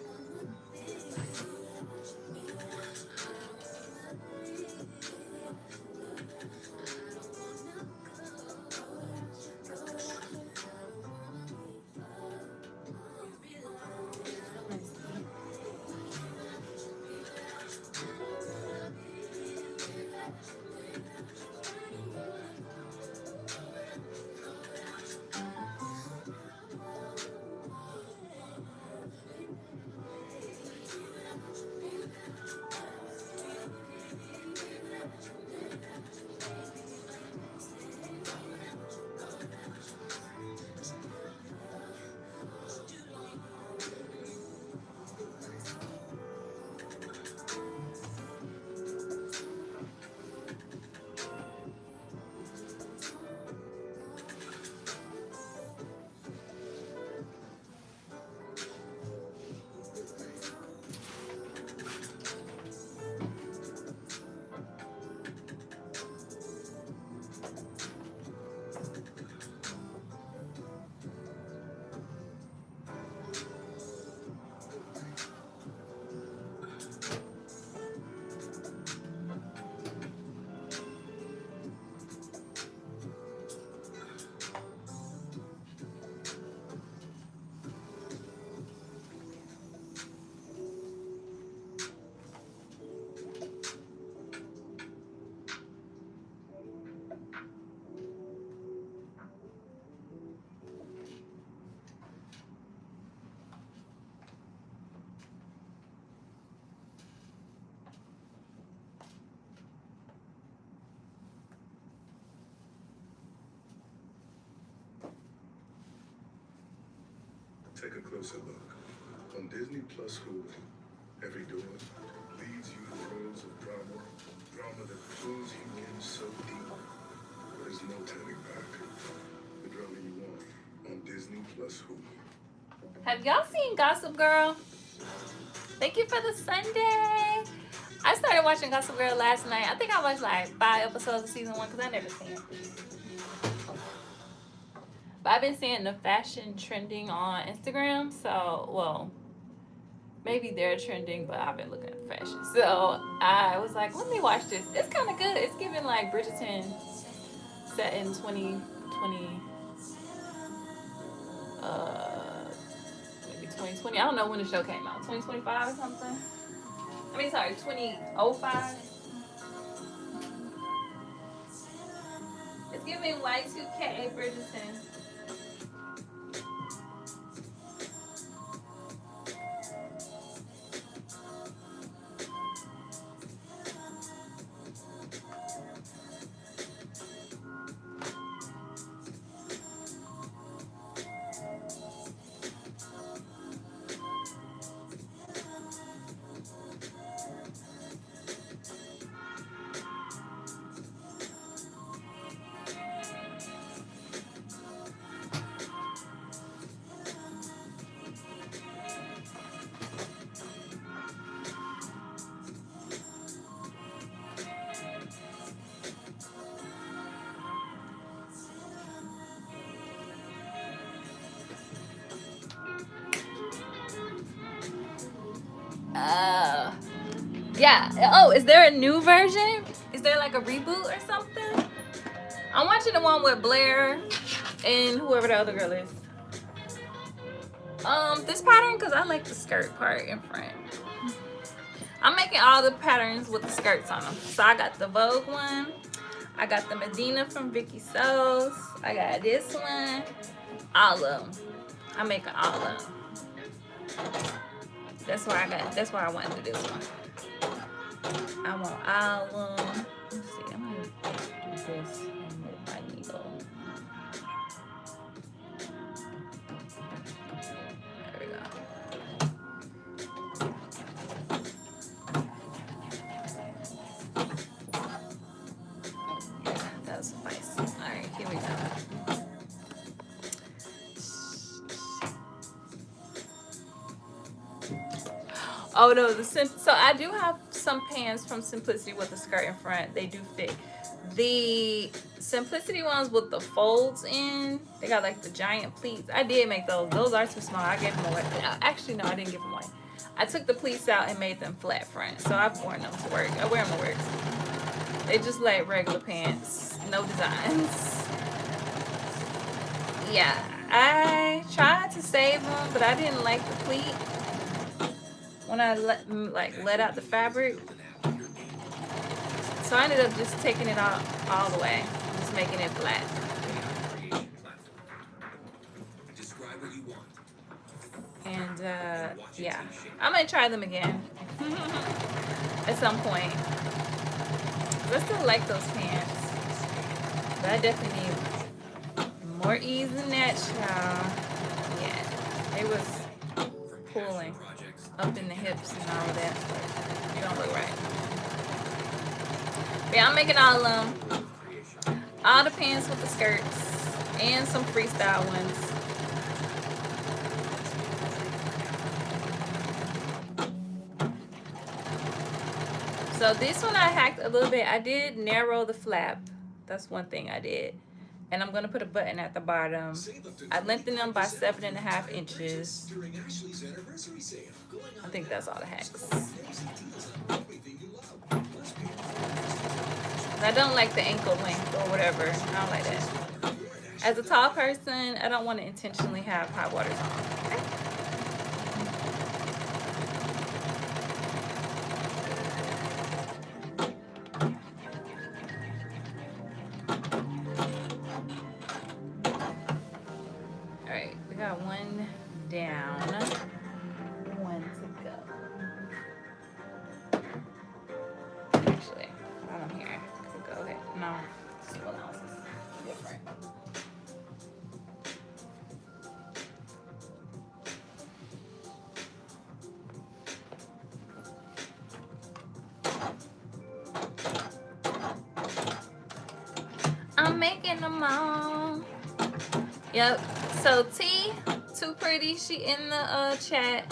Take a closer look. On Disney Plus Hulu, every door leads you to worlds of drama. Drama that pulls you in so deep. There's no turning back. The drama you want on Disney Plus Hulu. Have y'all seen Gossip Girl? Thank you for the Sunday. I started watching Gossip Girl last night. I think I watched like 5 episodes of season 1 because I never seen it. But I've been seeing the fashion trending on Instagram. So, well, maybe they're trending, but I've been looking at the fashion. So I was like, let me watch this. It's kind of good. It's giving like Bridgerton set in 2020, maybe 2020. I don't know when the show came out. 2025 or something. I mean, sorry, 2005. It's giving Y2K Bridgerton. Yeah. Oh, is there a new version? Is there like a reboot or something? I'm watching the one with Blair and whoever the other girl is. This pattern because I like the skirt part in front. I'm making all the patterns with the skirts on them. So I got the Vogue one. I got the Medina from Vicky Sews. I got this one. All of them. I'm making all of them. That's why I wanted to do this one. I want all of them. Let's see, I'm gonna do this with my needle. There we go. Yeah, that'll suffice. Alright, here we go. Oh no, so I do have some pants from Simplicity with the skirt in front. They do fit. The Simplicity ones with the folds in, they got like the giant pleats. I did make those. Those are too small. I gave them away. Actually, no, I didn't give them away. I took the pleats out and made them flat front. So I've worn them to work. I wear them to work. They just like regular pants, no designs. Yeah, I tried to save them, but I didn't like the pleat when I let out the fabric. So I ended up just taking it out all the way, just making it flat. And yeah, I'm gonna try them again at some point. I still like those pants, but I definitely need more ease in that, child. Yeah, it was pulling up in the hips and all of that. It don't look right. But yeah, I'm making all of them. All the pants with the skirts and some freestyle ones. So this one I hacked a little bit. I did narrow the flap. That's one thing I did. And I'm gonna put a button at the bottom. I lengthened them by 7.5 inches. I think that's all the hacks. I don't like the ankle length or whatever. I don't like that. As a tall person, I don't want to intentionally have high waters on. Okay? All right, we got one down, one to go. Actually, while I'm here, could go ahead. No, someone else is different. I'm making them all. Yep. So T, Too Pretty, she in the chat.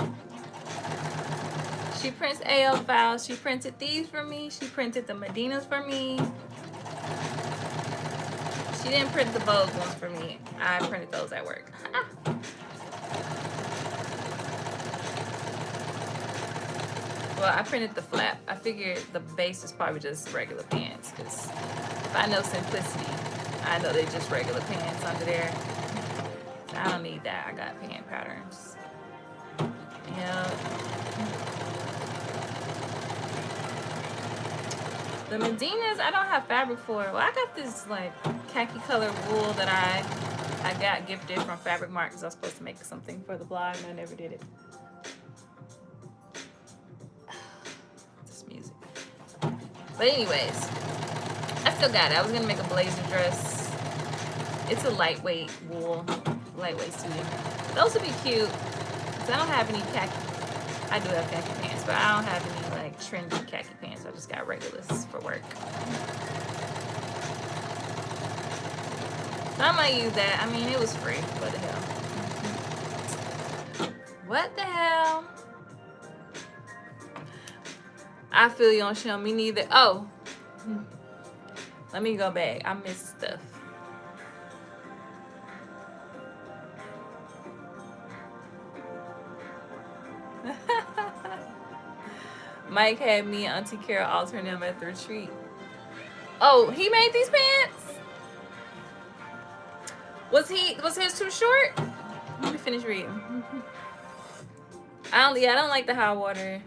She prints AO files. She printed these for me. She printed the Medinas for me. She didn't print the Vogue ones for me. I printed those at work. Well, I printed the flap. I figured the base is probably just regular pants, because if I know Simplicity, I know they're just regular pants under there. So I don't need that. I got pant patterns. Yeah. The Medinas, I don't have fabric for. Well, I got this like khaki color wool that I got gifted from Fabric Mart because I was supposed to make something for the blog and I never did it. This music. But anyways, I still got it. I was gonna make a blazer dress. It's a lightweight wool, lightweight suiting. Those would be cute. Cause I don't have any khaki. I do have khaki pants, but I don't have any like trendy khaki pants. I just got regulars for work. So I might use that. I mean, it was free. What the hell? What the hell? I feel you on show. Me neither. Oh. Let me go back. I missed stuff. Mike had me and Auntie Carol altering them at the retreat. Oh, he made these pants? Was his too short? Let me finish reading. I don't like the hot water.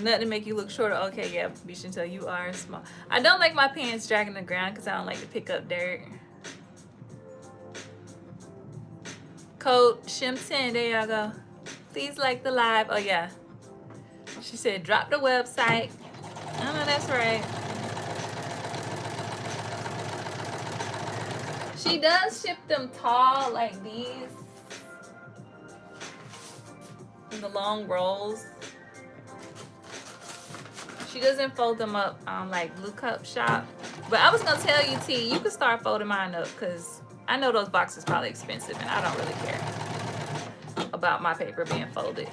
Nothing to make you look shorter. Okay, yeah, be sure until you are small. I don't like my pants dragging the ground because I don't like to pick up dirt. Code Shim10, there y'all go. Please like the live. Oh yeah. She said drop the website. I know that's right. She does ship them tall like these. In the long rolls. She doesn't fold them up like Blue Cup Shop. But I was gonna tell you, T, you can start folding mine up because I know those boxes probably expensive and I don't really care about my paper being folded.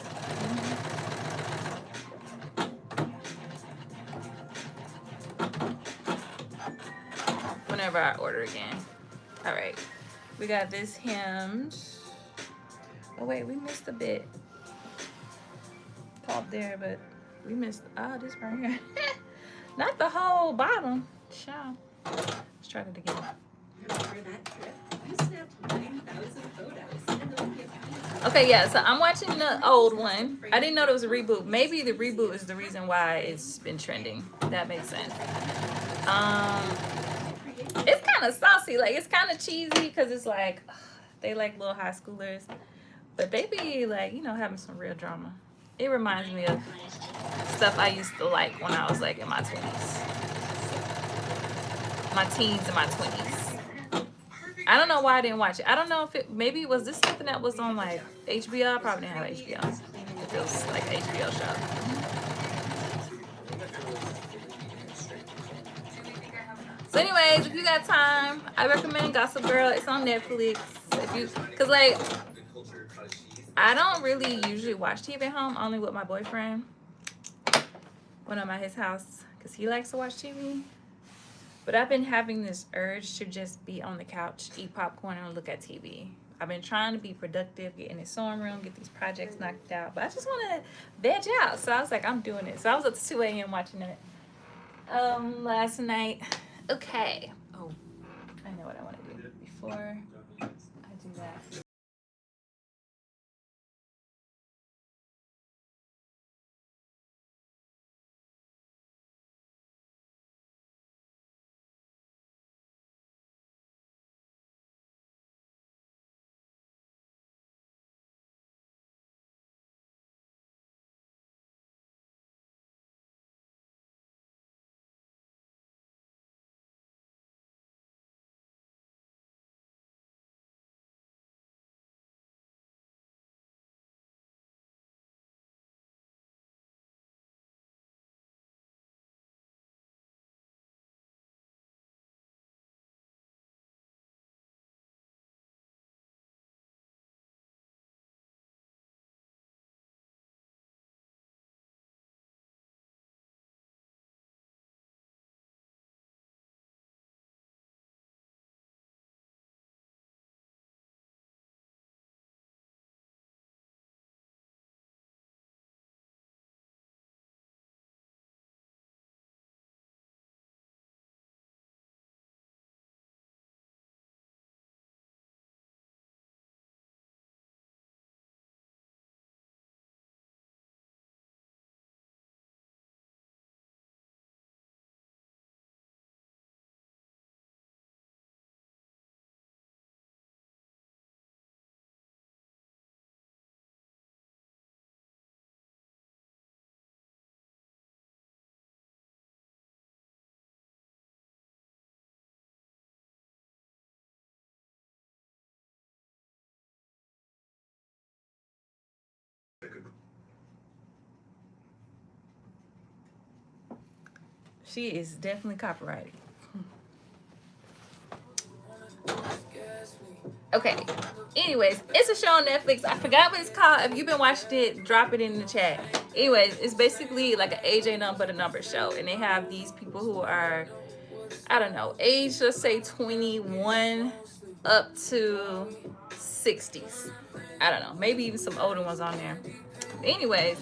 Whenever I order again. All right, we got this hemmed. Oh wait, we missed a bit. Top there, but we missed, this right here. Not the whole bottom. Sure. Let's try that again. Okay, yeah, so I'm watching the old one. I didn't know there was a reboot. Maybe the reboot is the reason why it's been trending. That makes sense. It's kind of saucy. Like, it's kind of cheesy because it's like, they like little high schoolers. But they be like, you know, having some real drama. It reminds me of stuff I used to like when I was like in my 20s. My teens and my 20s. I don't know why I didn't watch it. I don't know if it, maybe was this something that was on like HBO? I probably didn't have HBO. If it was like an HBO show. So anyways, if you got time, I recommend Gossip Girl. It's on Netflix. Cause like, I don't really usually watch TV at home, only with my boyfriend when I'm at his house, because he likes to watch TV. But I've been having this urge to just be on the couch, eat popcorn, and look at TV. I've been trying to be productive, get in the sewing room, get these projects knocked out. But I just want to veg out. So I was like, I'm doing it. So I was up to 2 a.m. watching it last night. Okay. Oh, I know what I want to do before I do that. She is definitely copyrighted. Okay. Anyways, it's a show on Netflix. I forgot what it's called. If you've been watching it, drop it in the chat. Anyways, it's basically like an AJ number to number show. And they have these people who are, I don't know, age, let's say 21 up to 60s. I don't know. Maybe even some older ones on there. Anyways,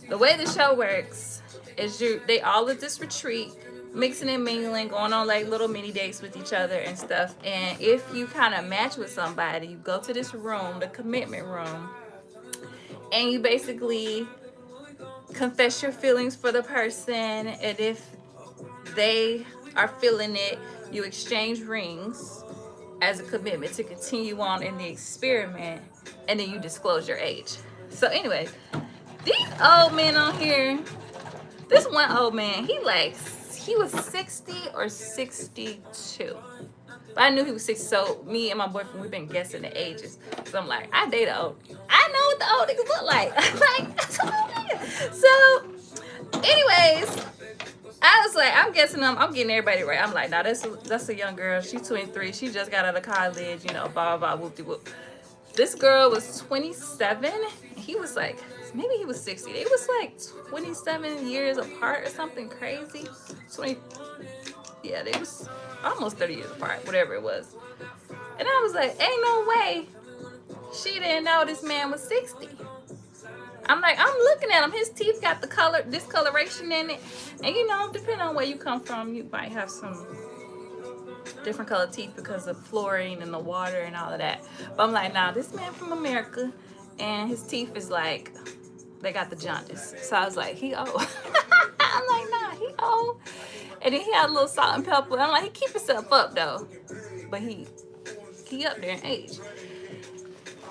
the way the show works is they all at this retreat, mixing and mingling, going on like little mini dates with each other and stuff. And if you kind of match with somebody, you go to this room, the commitment room, and you basically confess your feelings for the person. And if they are feeling it, you exchange rings as a commitment to continue on in the experiment, and then you disclose your age. So anyway, these old men on here, this one old man, he was 60 or 62. But I knew he was 60, so me and my boyfriend, we've been guessing the ages. So I'm like, I date an old. I know what the old niggas look like. Like, that's an old nigga. So, anyways, I was like, I'm guessing I'm getting everybody right. I'm like, nah, that's a young girl. She's 23. She just got out of college, you know, blah, blah, blah, whoop-de-whoop. This girl was 27. He was like, maybe he was 60. They was like 27 years apart or something crazy. 20, yeah, they was almost 30 years apart, whatever it was. And I was like, ain't no way she didn't know this man was 60. I'm like, I'm looking at him. His teeth got the color, discoloration in it. And you know, depending on where you come from, you might have some different colored teeth because of fluorine in the water and all of that. But I'm like, nah, this man from America, and his teeth is like, they got the jaundice. So I was like, he old. I'm like, nah, he old. And then he had a little salt and pepper. I'm like, he keep himself up though, but he up there in age.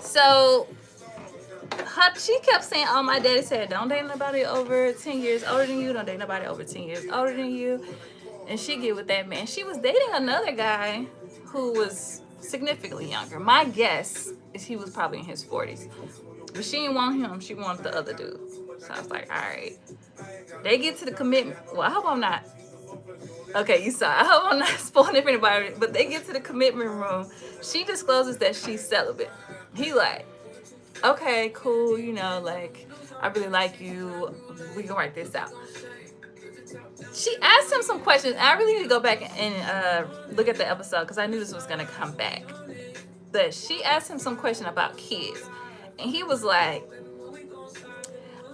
So she kept saying, oh, my daddy said, don't date nobody over 10 years older than you. Don't date nobody over 10 years older than you. And she get with that man. She was dating another guy who was significantly younger. My guess is he was probably in his 40s. But she didn't want him. She wanted the other dude. So I was like, all right. They get to the commitment. Well, I hope I'm not. Okay, you saw. I hope I'm not spoiling it for anybody. But they get to the commitment room. She discloses that she's celibate. He like, okay, cool. You know, like, I really like you. We can work this out. She asked him some questions. I really need to go back and look at the episode because I knew this was going to come back. But she asked him some question about kids. And he was like,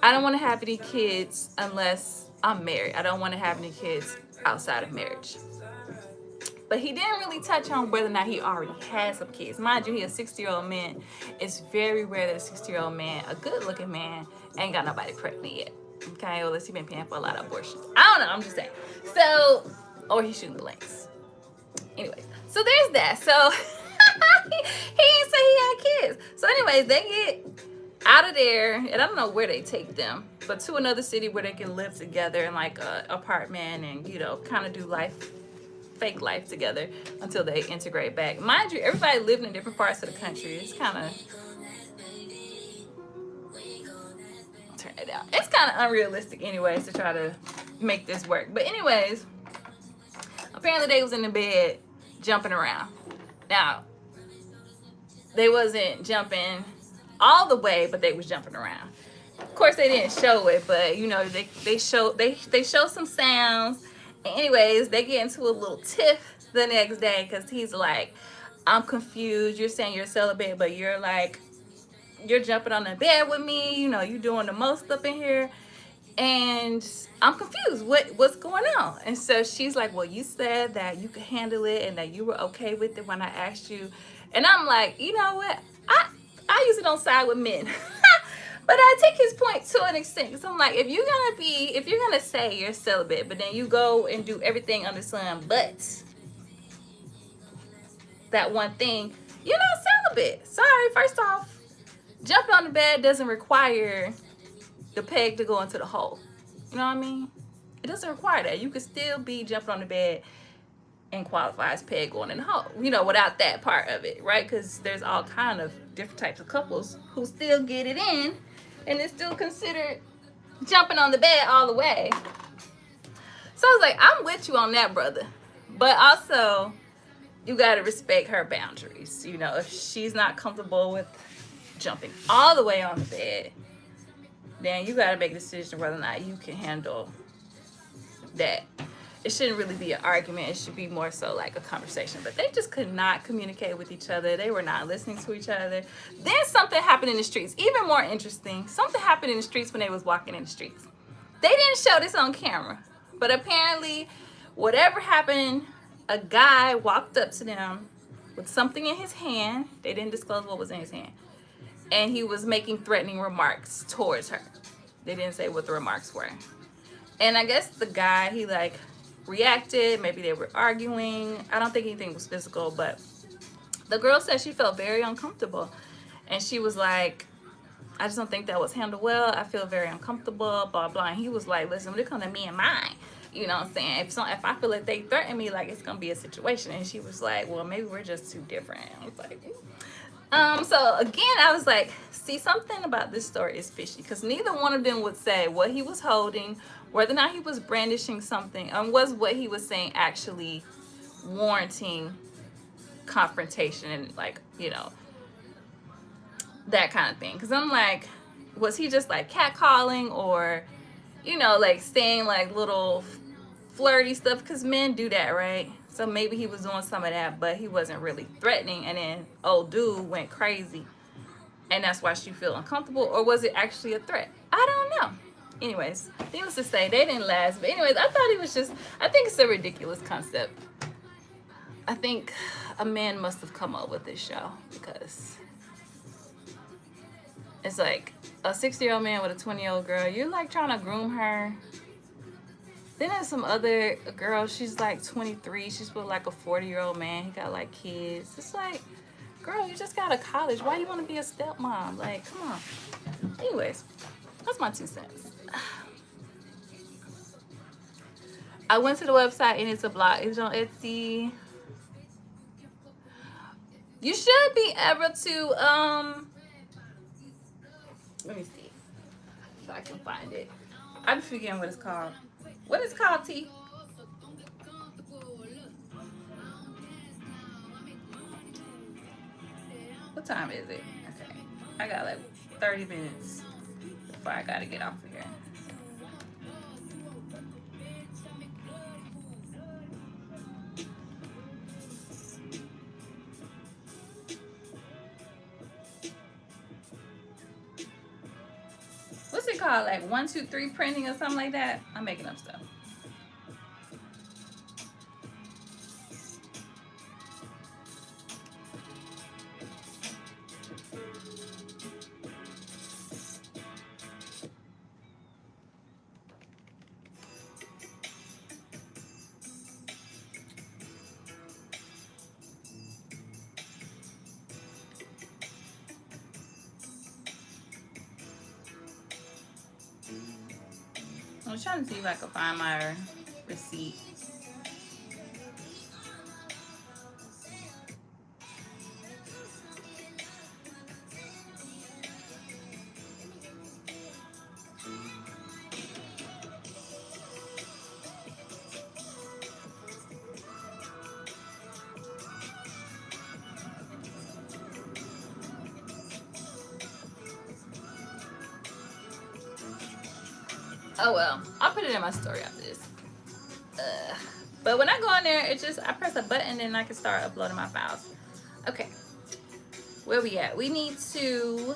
I don't want to have any kids unless I'm married. I don't want to have any kids outside of marriage. But he didn't really touch on whether or not he already had some kids. Mind you, he's a 60-year-old man. It's very rare that a 60-year-old man, a good-looking man, ain't got nobody pregnant yet. Okay, unless he's been paying for a lot of abortions. I don't know, I'm just saying. So, or he's shooting blanks. Anyway, so there's that. So, he didn't say he had kids. So anyways, they get out of there, and I don't know where they take them, but to another city where they can live together in like an apartment and, you know, kind of do fake life together until they integrate back. Mind you, everybody living in different parts of the country. It's kind of, turn it down. It's kind of unrealistic anyways to try to make this work. But anyways, apparently they was in the bed jumping around. Now, they wasn't jumping all the way, but they was jumping around. Of course, they didn't show it, but you know, they show some sounds. And anyways, they get into a little tiff the next day because he's like, I'm confused. You're saying you're celibate, but you're like, you're jumping on the bed with me. You know, you doing the most up in here. And I'm confused. What's going on? And so she's like, well, you said that you could handle it and that you were okay with it when I asked you. And I'm like, you know what? I usually don't side with men. But I take his point to an extent. Because I'm like, if you're going to say you're celibate, but then you go and do everything under the sun, but that one thing, you're not celibate. Sorry, first off, jumping on the bed doesn't require the peg to go into the hole. You know what I mean? It doesn't require that. You could still be jumping on the bed and qualify as peg going in the hole, you know, without that part of it, right? Because there's all kind of different types of couples who still get it in and it's still considered jumping on the bed all the way. So I was like, I'm with you on that, brother. But also, you got to respect her boundaries. You know, if she's not comfortable with jumping all the way on the bed, then you got to make a decision whether or not you can handle that. It shouldn't really be an argument. It should be more so like a conversation. But they just could not communicate with each other. They were not listening to each other. Then something happened in the streets. Even more interesting, something happened in the streets when they was walking in the streets. They didn't show this on camera. But apparently, whatever happened, a guy walked up to them with something in his hand. They didn't disclose what was in his hand. And he was making threatening remarks towards her. They didn't say what the remarks were. And I guess the guy, he like reacted. Maybe they were arguing. I don't think anything was physical, but the girl said she felt very uncomfortable. And she was like, I just don't think that was handled well. I feel very uncomfortable, blah, blah. And he was like, listen, when it comes to me and mine, you know what I'm saying? If I feel like they threaten me, like it's going to be a situation. And she was like, well, maybe we're just too different. I was like, so again, I was like, see, something about this story is fishy because neither one of them would say what he was holding, whether or not he was brandishing something, and was what he was saying actually warranting confrontation and like, you know, that kind of thing. Because I'm like, was he just like catcalling or, you know, like saying like little flirty stuff? Because men do that, right? So maybe he was doing some of that, but he wasn't really threatening. And then old dude went crazy. And that's why she feel uncomfortable. Or was it actually a threat? I don't know. Anyways, needless to say, they didn't last. But anyways, I thought it was just, I think it's a ridiculous concept. I think a man must have come up with this show because it's like a 60-year-old man with a 20-year-old girl. You're like trying to groom her. Then there's some other girl, she's like 23. She's with like a 40-year-old man. He got like kids. It's like, girl, you just got out of college. Why you want to be a stepmom? Like, come on. Anyways, that's my 2 cents. I went to the website and it's a blog. It's on Etsy. You should be able to, let me see if I can find it. I'm forgetting what it's called. What is it called, T? What time is it? Okay. I got like 30 minutes before I gotta get off of here. What's it called? Like 1, 2, 3 printing or something like that? I'm making up stuff. I was trying to see if I could find my receipt. Oh well, I'll put it in my story after this. But when I go in there, it's just, I press a button and I can start uploading my files. Okay, where we at? We need to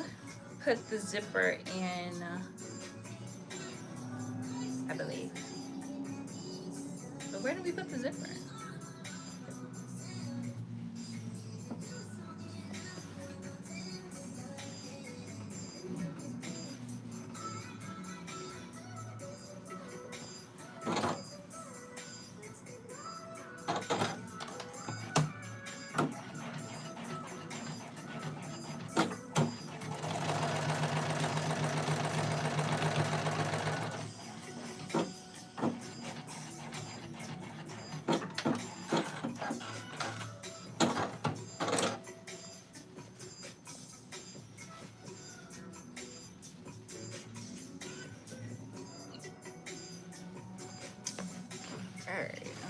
put the zipper in, I believe. But where do we put the zipper in?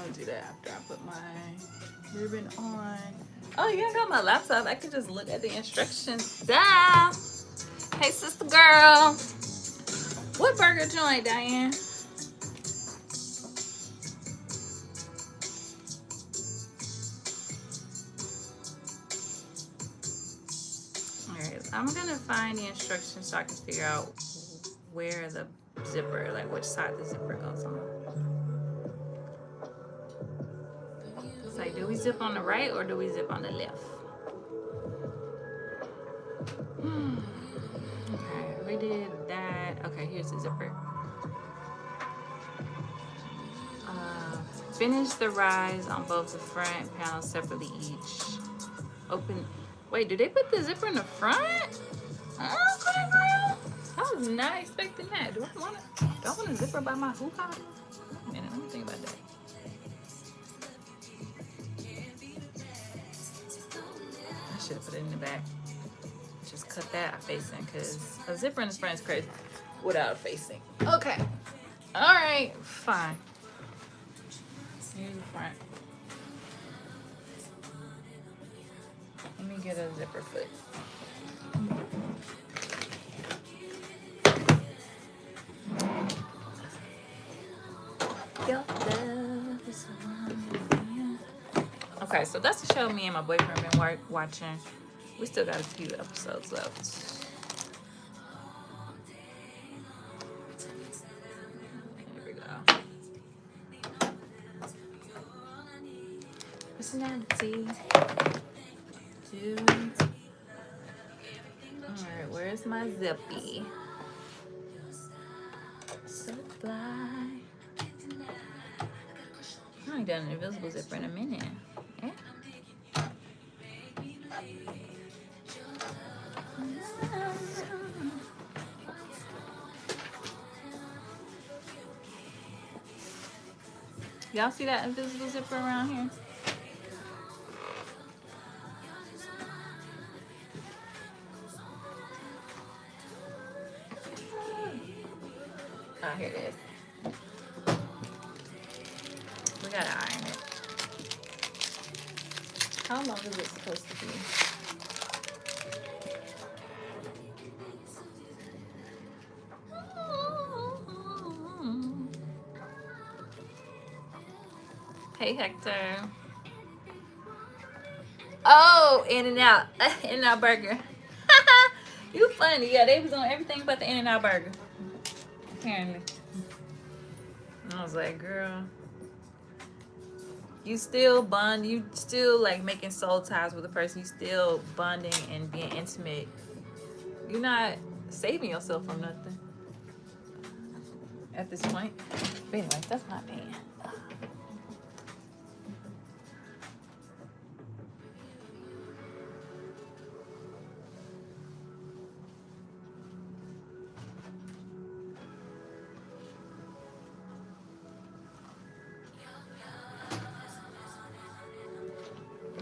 I'll do that after I put my ribbon on. Oh, yeah, I got my laptop. I can just look at the instructions. Duh. Hey, sister girl. What burger joint, Diane? Alright, I'm gonna find the instructions so I can figure out where the zipper, like which side the zipper goes on. It's like, do we zip on the right or do we zip on the left? Okay, we did that. Okay, here's the zipper. Finish the rise on both the front panels separately each. Open. Wait, did they put the zipper in the front? Oh, girl. I was not expecting that. Do I want a zipper by my hoo-ha? Wait a minute, let me think about that. I should have put it in the back. Just cut that facing, because a zipper in the front is crazy without a facing. Okay. All right, fine. Here's the front. Let me get a zipper foot. Okay, so that's the show me and my boyfriend been watching. We still got a few episodes left. Here we go. Personality. Alright, where's my zippy? So fly. I ain't done an invisible zipper in a minute. Yeah. Y'all see that invisible zipper around here? Oh, here it is. We gotta iron it. How long is it supposed to be? Hey, Hector. Oh, In-N-Out. In-N-Out burger. You funny. Yeah, they was on everything but the In-N-Out burger. Apparently. I was like, girl, you still bond, you still like making soul ties with a person, you still bonding and being intimate. You're not saving yourself from nothing at this point. But anyway, that's my opinion.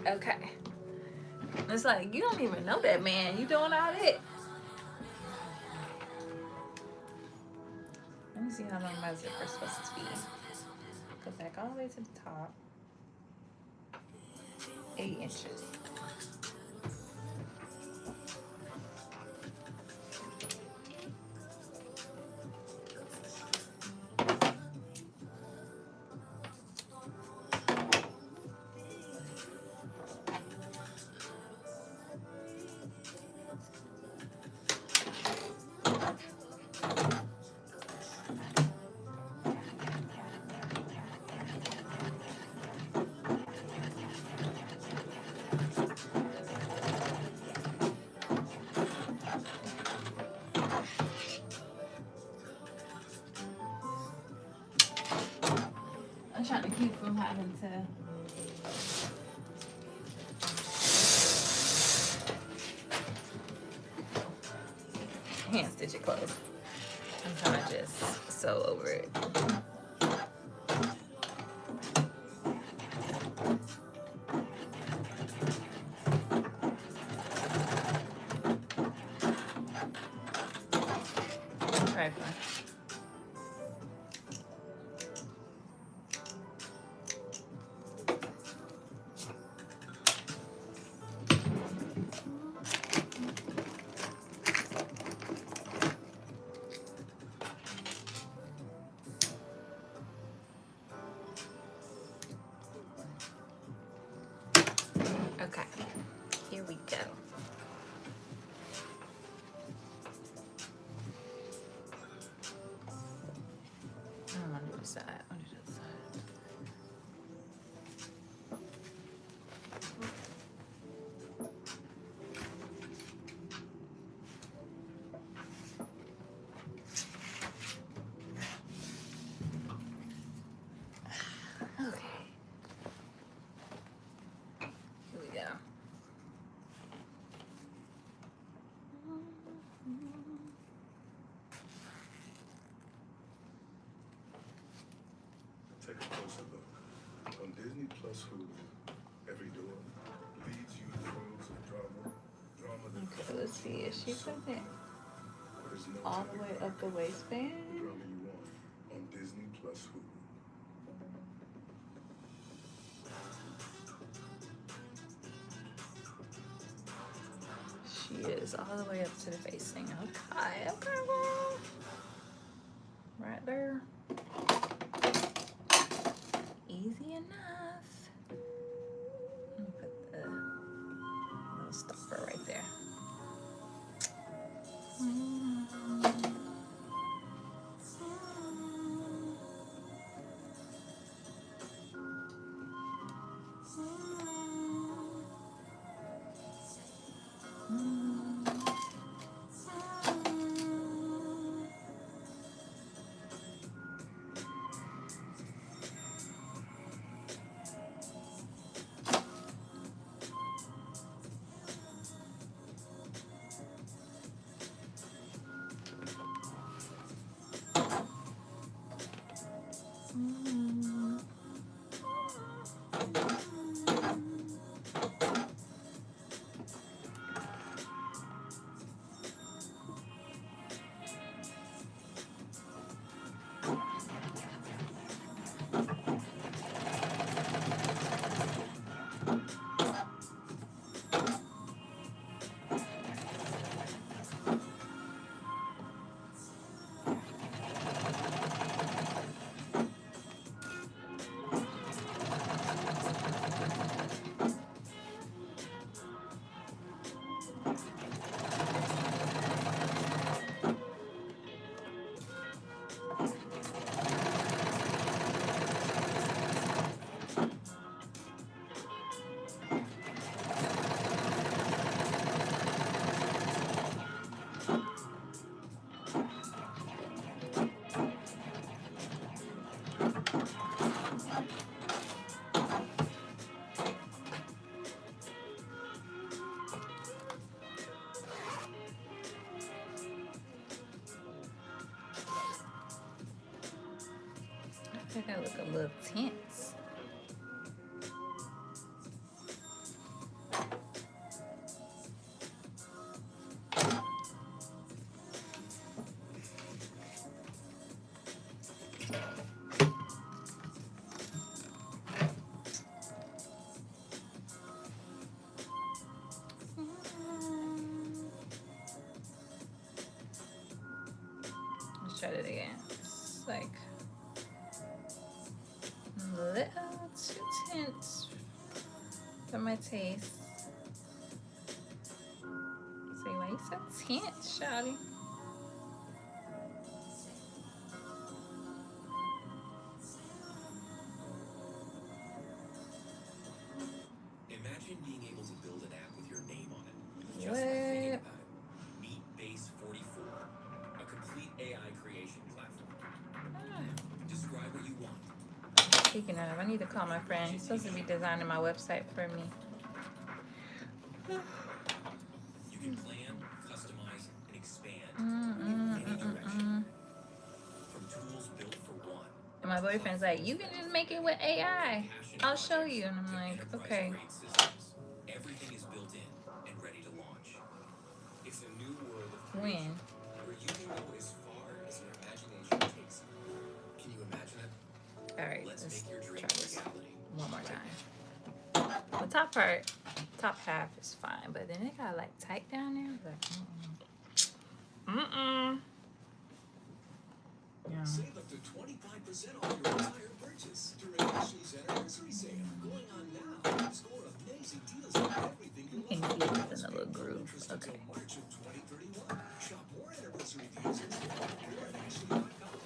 Okay. It's like, you don't even know that man. You doing all that. Let me see how long my zipper's supposed to be. Go back all the way to the top. 8 inches. I'm trying to keep from having to hand stitch it closed. I'm trying to just sew over it. Right, fine. side. On the other side. Okay. Here we go. Take a closer look. On Disney Plus Hulu, every door leads you to worlds of drama. Drama that Okay, let's see. Is she putting it there's no all the way telling up the waistband? the drama you want on Disney Plus Hulu. She is all the way up to the facing. Okay, okay, girl. Right there. Easy enough. Let me put the little stopper right there. I think I look a little tense. Let's try it again. It's like a little too tense for my taste. Say, why you so tense, shawty? Imagine being able to build an app with your name on it. Just What? thinking about it. Meet Base 44, a complete AI creation platform. Describe what you want. Speaking of, I need to call my friend. He's supposed to be designing my website for me. You can plan, customize, and expand in any direction. From tools built for one. And my boyfriend's like, you can just make it with AI. I'll show you. And I'm like, okay. Enterprise-grade systems. Everything is built in and ready to launch. It's a new world of When? where you can go as far as your imagination takes you. Can you imagine it? All right, Let's let's make your try dreams this reality. one more time. The top part, top half is fine, but then it got like tight down there. Like, yeah. Save up to 25% off your entire purchase during Jessilous anniversary sale. Going on now. Score amazing deals on everything you You can keep this in a little groove. Okay. until March of 2031. Shop more anniversary deals in store or at Jessilous.com.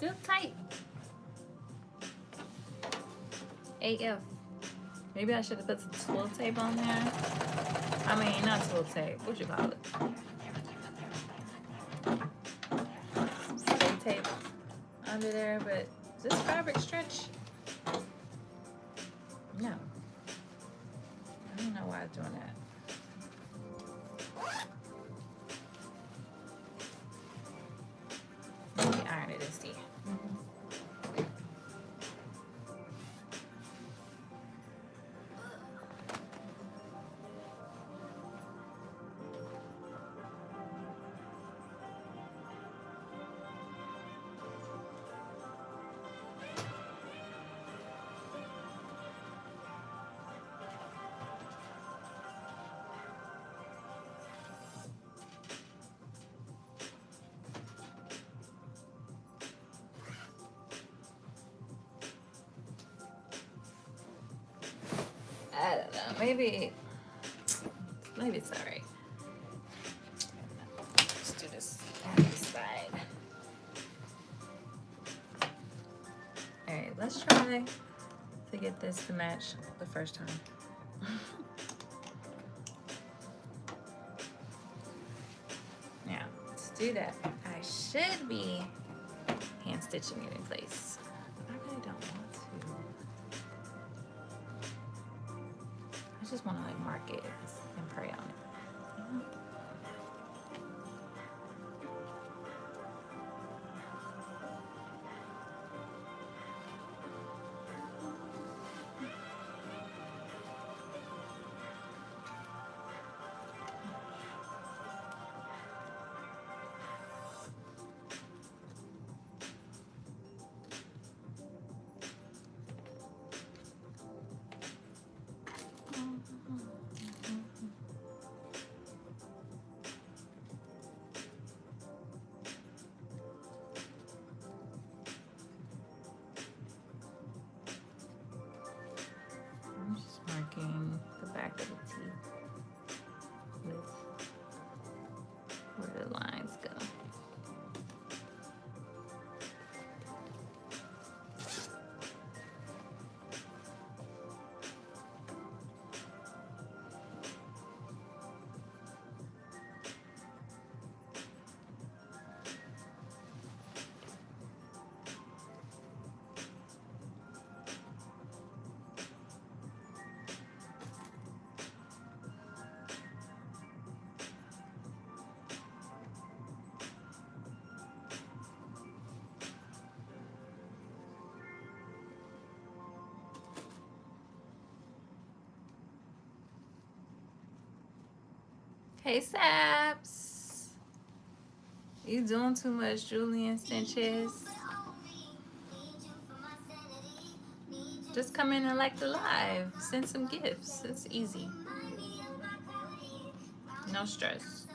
Still tight. AF. Maybe I should have put some twill tape on there. I mean, not twill tape. What you call it? Stay tape under there, but does this fabric stretch? No. I don't know why I'm doing that. Maybe iron it and see. I don't know. Maybe it's all right. Let's do this on this side. All right, let's try to get this to match the first time. Now, to do that, I should be hand stitching it in place. I really don't want to. I just want to like mark it and pray on it. I'm just marking the back of the teeth with where the lines go. Hey, Saps. You doing too much, Julian Sanchez. Just come in and like the live. Send some gifts. It's easy. No stress.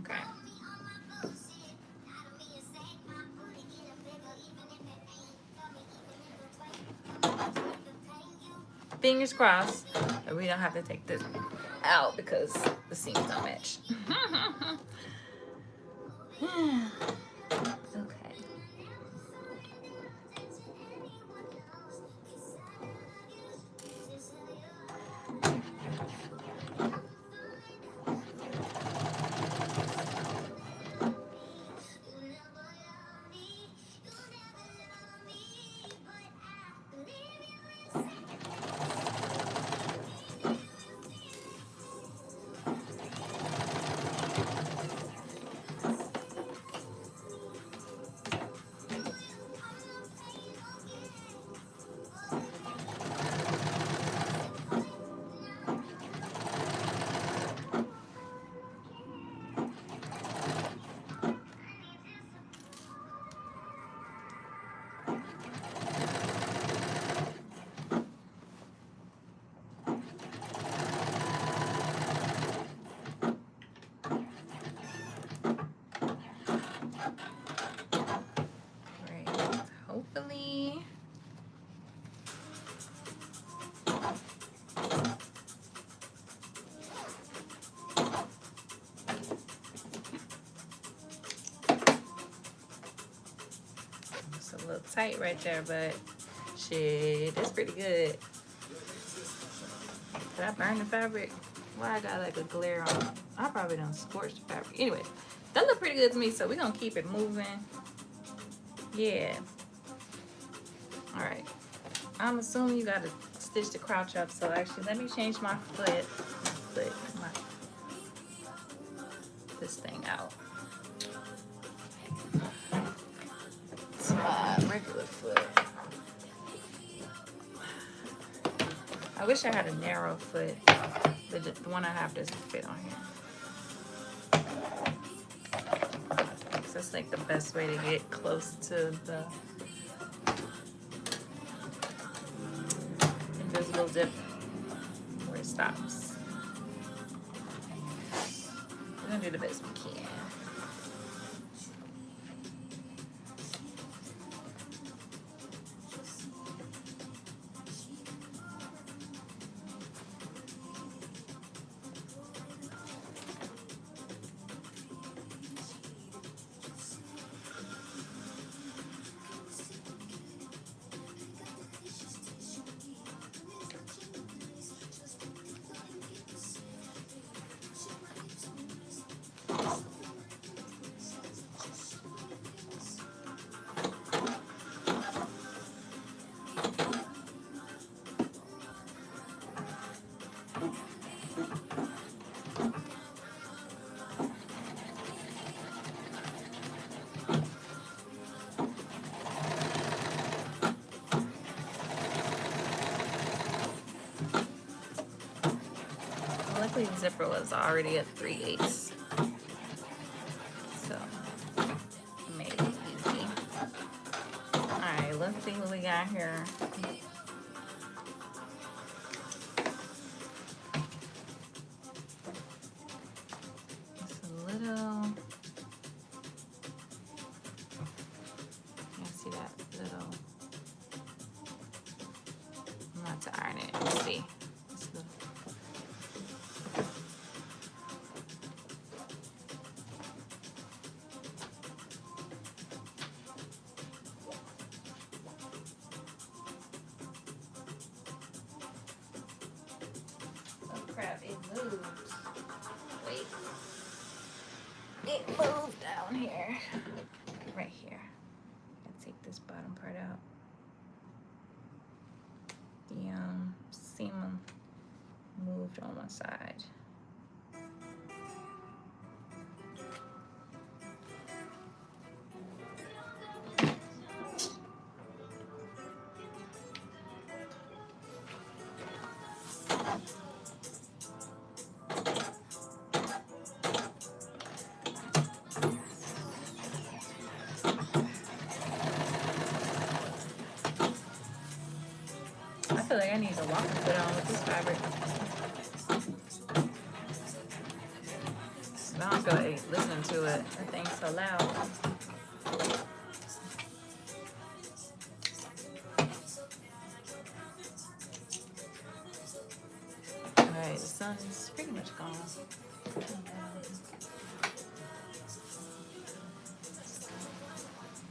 Okay. Fingers crossed that we don't have to take this out because the seams don't match. Okay. Hopefully. tight right there, but shit, it's pretty good. Did I burn the fabric? Why I got like a glare on? I probably done scorched the fabric. Anyway, that look pretty good to me, so we're gonna keep it moving. Yeah. All right. I'm assuming you gotta stitch the crouch up. So actually, let me change my this thing out. It's my regular foot. I wish I had a narrow foot, but the one I have doesn't fit on here. So that's like the best way to get close to the invisible dip where it stops. We're gonna do the best we can. Luckily the zipper was already at 3/8. So it made it easy. Alright, let's see what we got here. Just a little. See that little. I'm not to iron it. Let's see. Crap, it moved. Wait. It moved down here. Right here. I'll take this bottom part out. The seam moved on one side. I feel like I need a walking foot on with this fabric. I don't feel like listening to it. That thing's so loud. Alright, the sun's pretty much gone.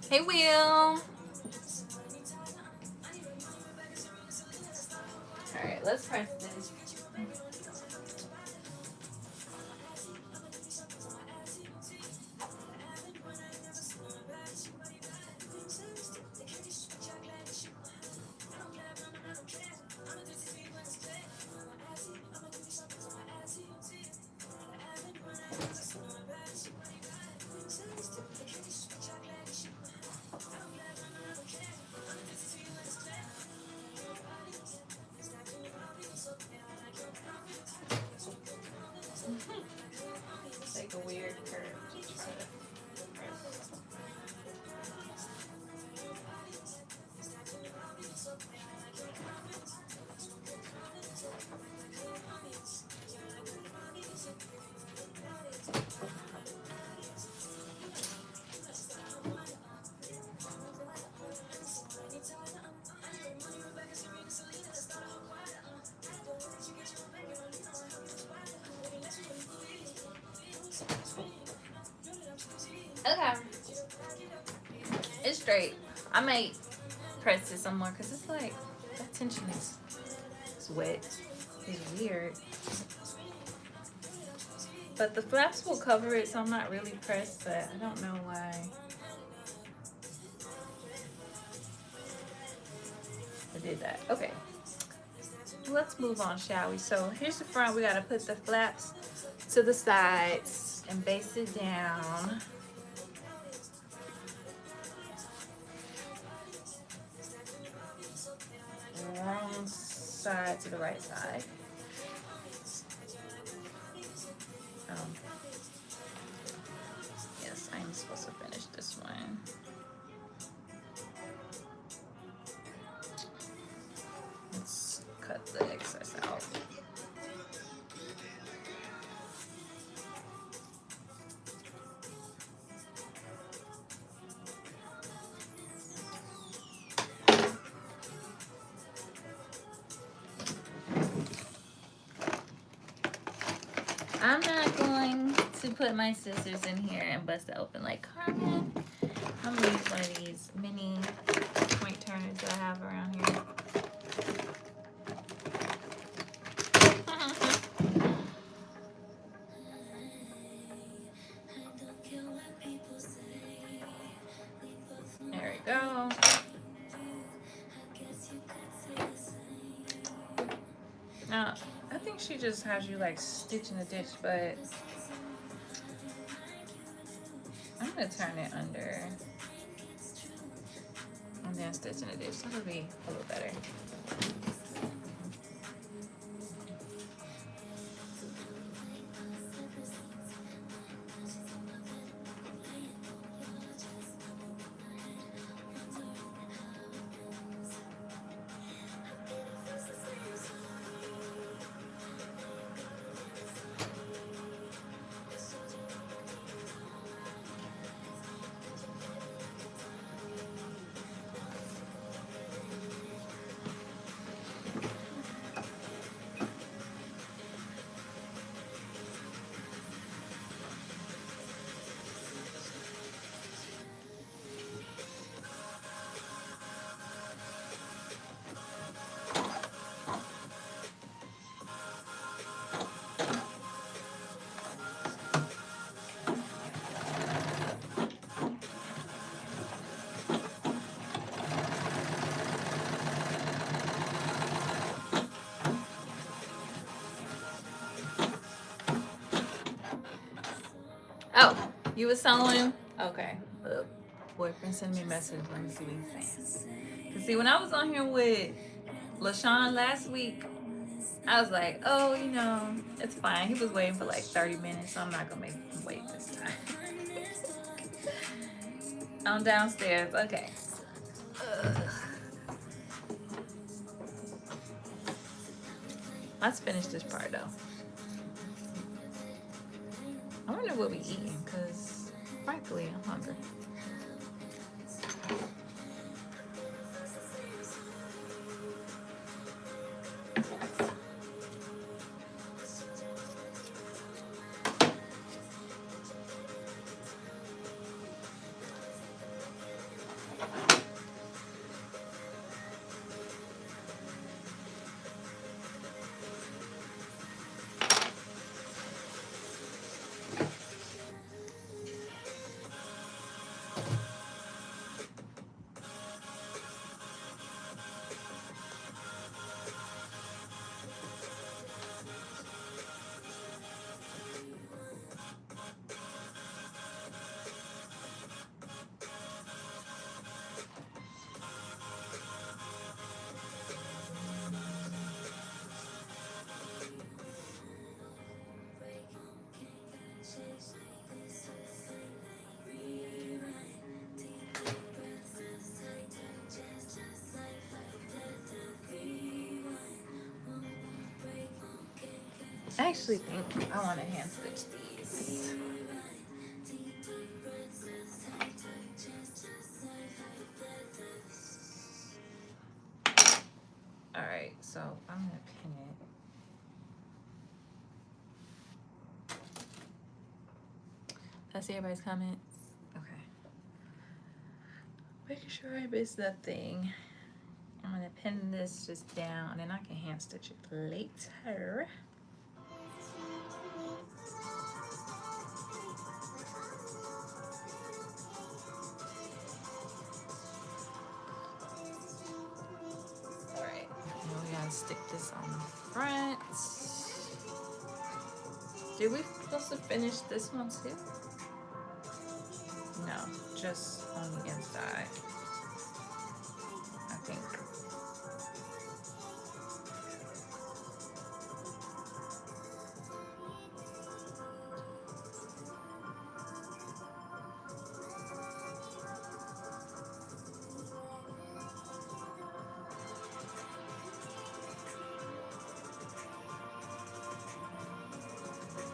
Hey, Will. Alright, let's press this. Like a weird curve. Okay. It's straight. I might press it some more because it's like that tension is wet. It's weird. But the flaps will cover it, so I'm not really pressed, but I don't know why. I did that. Okay. Let's move on, shall we? So here's the front. We got to put the flaps to the sides and base it down. Wrong side to the right side. Yes, I'm supposed to finish this one. Let's cut the excess out. I'm not going to put my scissors in here and bust it open like Carmen. I'm gonna use one of these mini point turners that I have around here. There we go. Now, I think she just has you like stitch in the ditch, but I'm gonna turn it under and then stitch in the ditch. That'll be a little better. Oh, you was telling him? Okay. Boyfriend sent me a message. Let me see what he's saying. Cause see, when I was on here with LaShawn last week, I was like, oh, you know, it's fine. He was waiting for like 30 minutes, so I'm not gonna make him wait this time. I'm downstairs. Okay. Let's finish this part though. I wonder what we eating, cause frankly, I'm hungry. I actually think I want to hand stitch these. Alright, so I'm going to pin it. Did I see everybody's comments? Okay. Making sure I missed nothing. I'm gonna pin this just down, and I can hand stitch it later. Alright, now we gotta stick this on the front. Did we supposed to finish this one too? No, just on the inside, I think.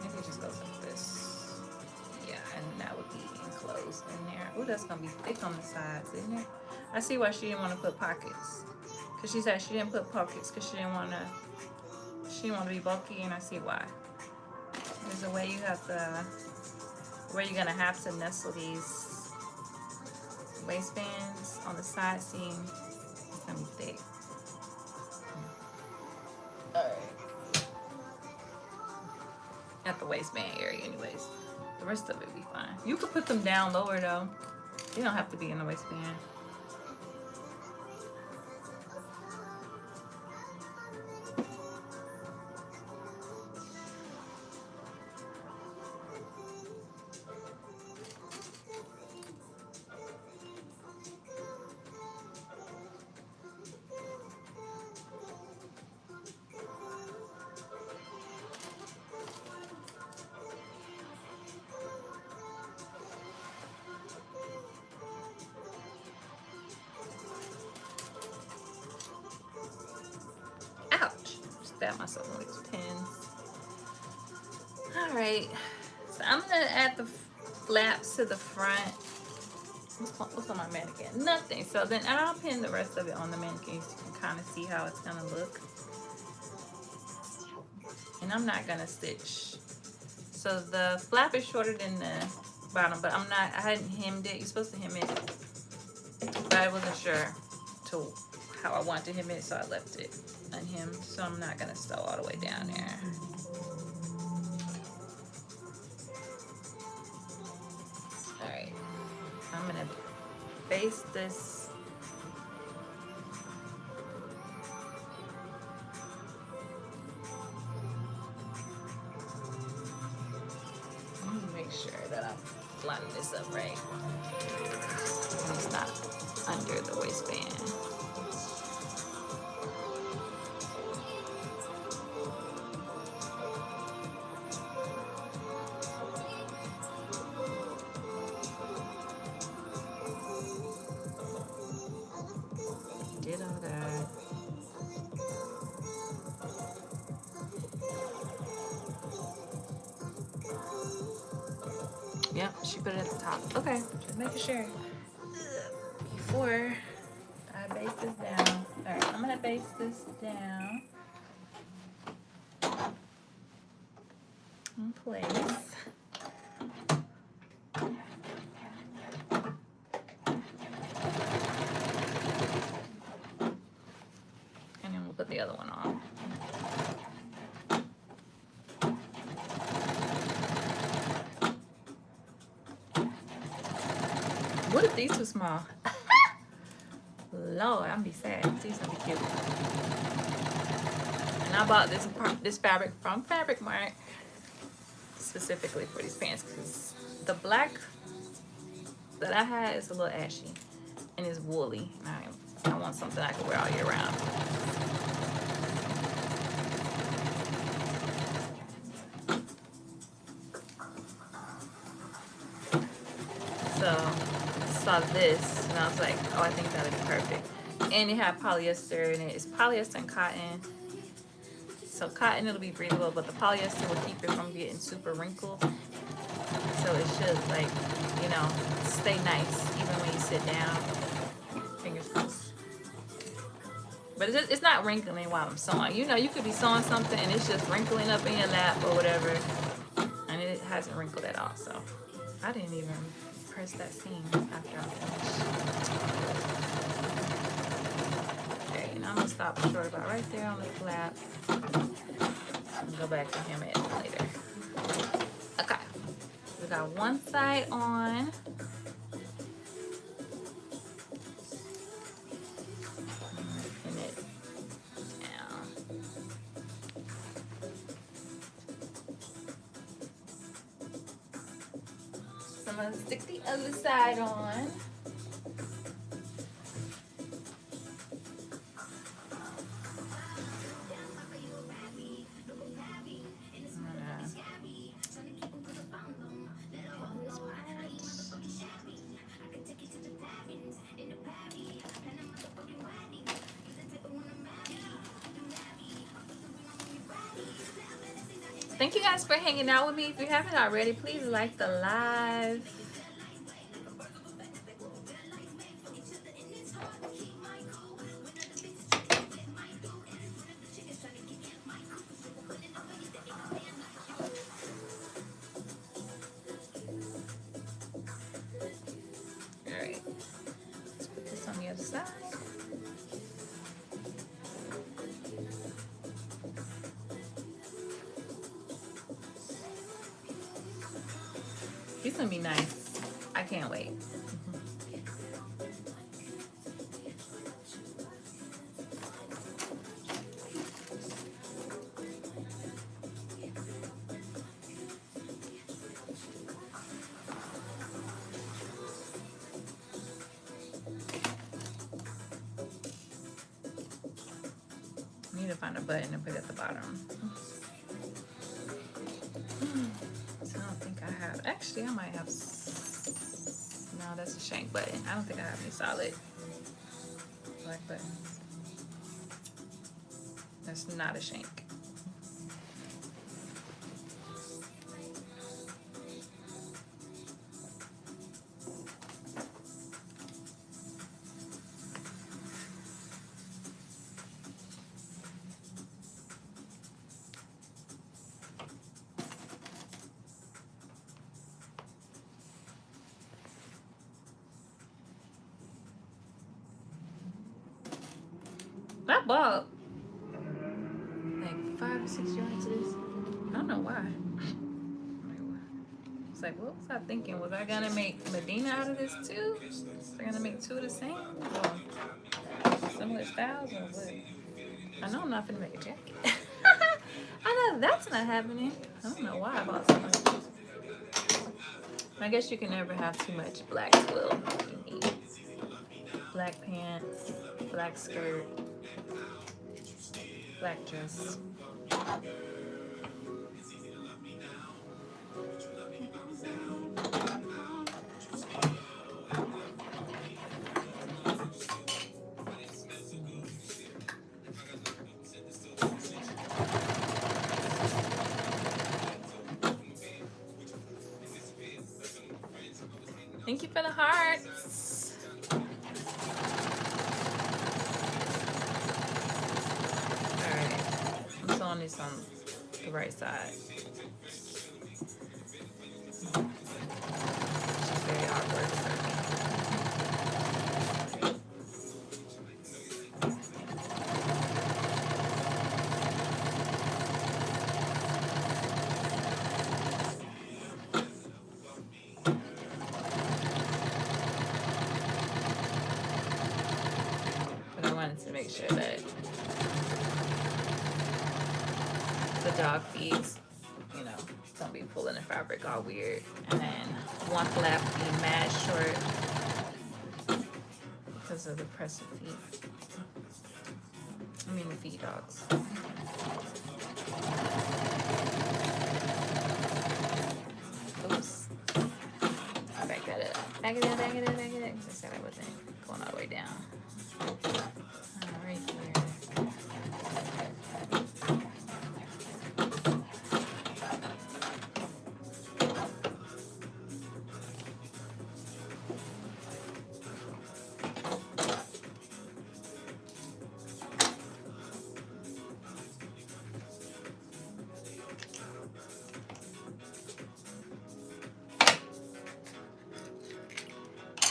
Maybe it just goes like this. Yeah, and that would be enclosed in there. Oh, that's gonna be thick on the sides, isn't it? I see why she didn't want to put pockets. Cause she said she didn't put pockets because she didn't want to be bulky, and I see why. There's a way you have to, where you're gonna have to nestle these waistbands on the side seam. It's gonna be thick. Alright. At the waistband area anyways. The rest of it be fine. You could put them down lower though. You don't have to be in the waistband. Ouch! Stab myself with these pins. Alright. So I'm gonna add the flaps to the front. What's on my mannequin? Nothing. So then I'll pin the rest of it on the mannequin so you can kind of see how it's gonna look. And I'm not gonna stitch. So the flap is shorter than the bottom, but I hadn't hemmed it. You're supposed to hem it, but I wasn't sure to how I wanted to hem it, so I left it unhemmed. So I'm not gonna sew all the way down there. All right, I'm gonna base this. Let me make sure that I'm lining this up right. And it's not under the waistband. Did all that. Yep, she put it at the top. Okay, just making sure. Before I base this down. Alright, I'm gonna base this down in place. And then we'll put the other one on. What if these too small? Lord, I'm be sad. These gonna be cute. And I bought this fabric from Fabric Mart specifically for these pants because the black that I had is a little ashy and it's woolly. I want something I can wear all year round. So saw this and I was like, oh, I think that'd be perfect. And it had polyester in it. It's polyester and cotton. So cotton, it'll be breathable, but the polyester will keep it from getting super wrinkled. So it should, like, you know, stay nice even when you sit down. Fingers crossed. But it's not wrinkling while I'm sewing. You know, you could be sewing something and it's just wrinkling up in your lap or whatever. And it hasn't wrinkled at all. So I didn't even press that seam after I finished. Okay, I'm gonna stop short about right there on the flap. And go back to hem it later. Okay. We got one side on. Pin it down. So I'm gonna stick the other side on. Thank you guys for hanging out with me. If you haven't already, please like the live. All right, let's put this on the other side. These gonna be nice. I can't wait. I need to find a button to put at the bottom. So I don't think I have. Actually, I might have. No, that's a shank button. I don't think I have any solid black buttons. That's not a shank. That bought like 5 or 6 yards of this. I don't know why. It's like, what was I thinking? Was I gonna make Medina out of this too? Was I gonna make 2 of the same? Or similar styles or what? I know I'm not gonna make a jacket. I know that's not happening. I don't know why I bought so much. I guess you can never have too much black twill. You need black pants, black skirt, black dress. Thank you for the hearts. All right, I'm sewing this on the right side. It's very awkward for me. But I wanted to make sure that the dog feet, you know, don't be pulling the fabric all weird. And then one flap be mad short because of the press of feet. I mean the feet dogs. Oops. Back that up. Back it up, back it up, back it up. Because I said I wasn't going all the way down. Right here.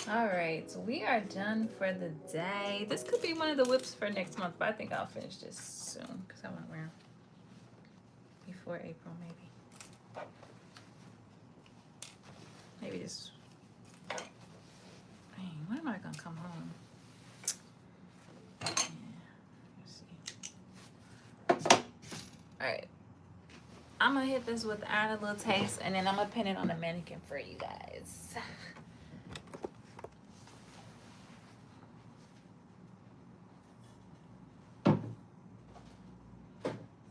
All right, so we are done for the day. This could be one of the whips for next month, but I think I'll finish this soon because I want to wear them before April, maybe. Maybe this. Dang, when am I gonna come home? Yeah, let's see. All right, I'm gonna hit this with Iron a Little Taste, and then I'm gonna pin it on the mannequin for you guys.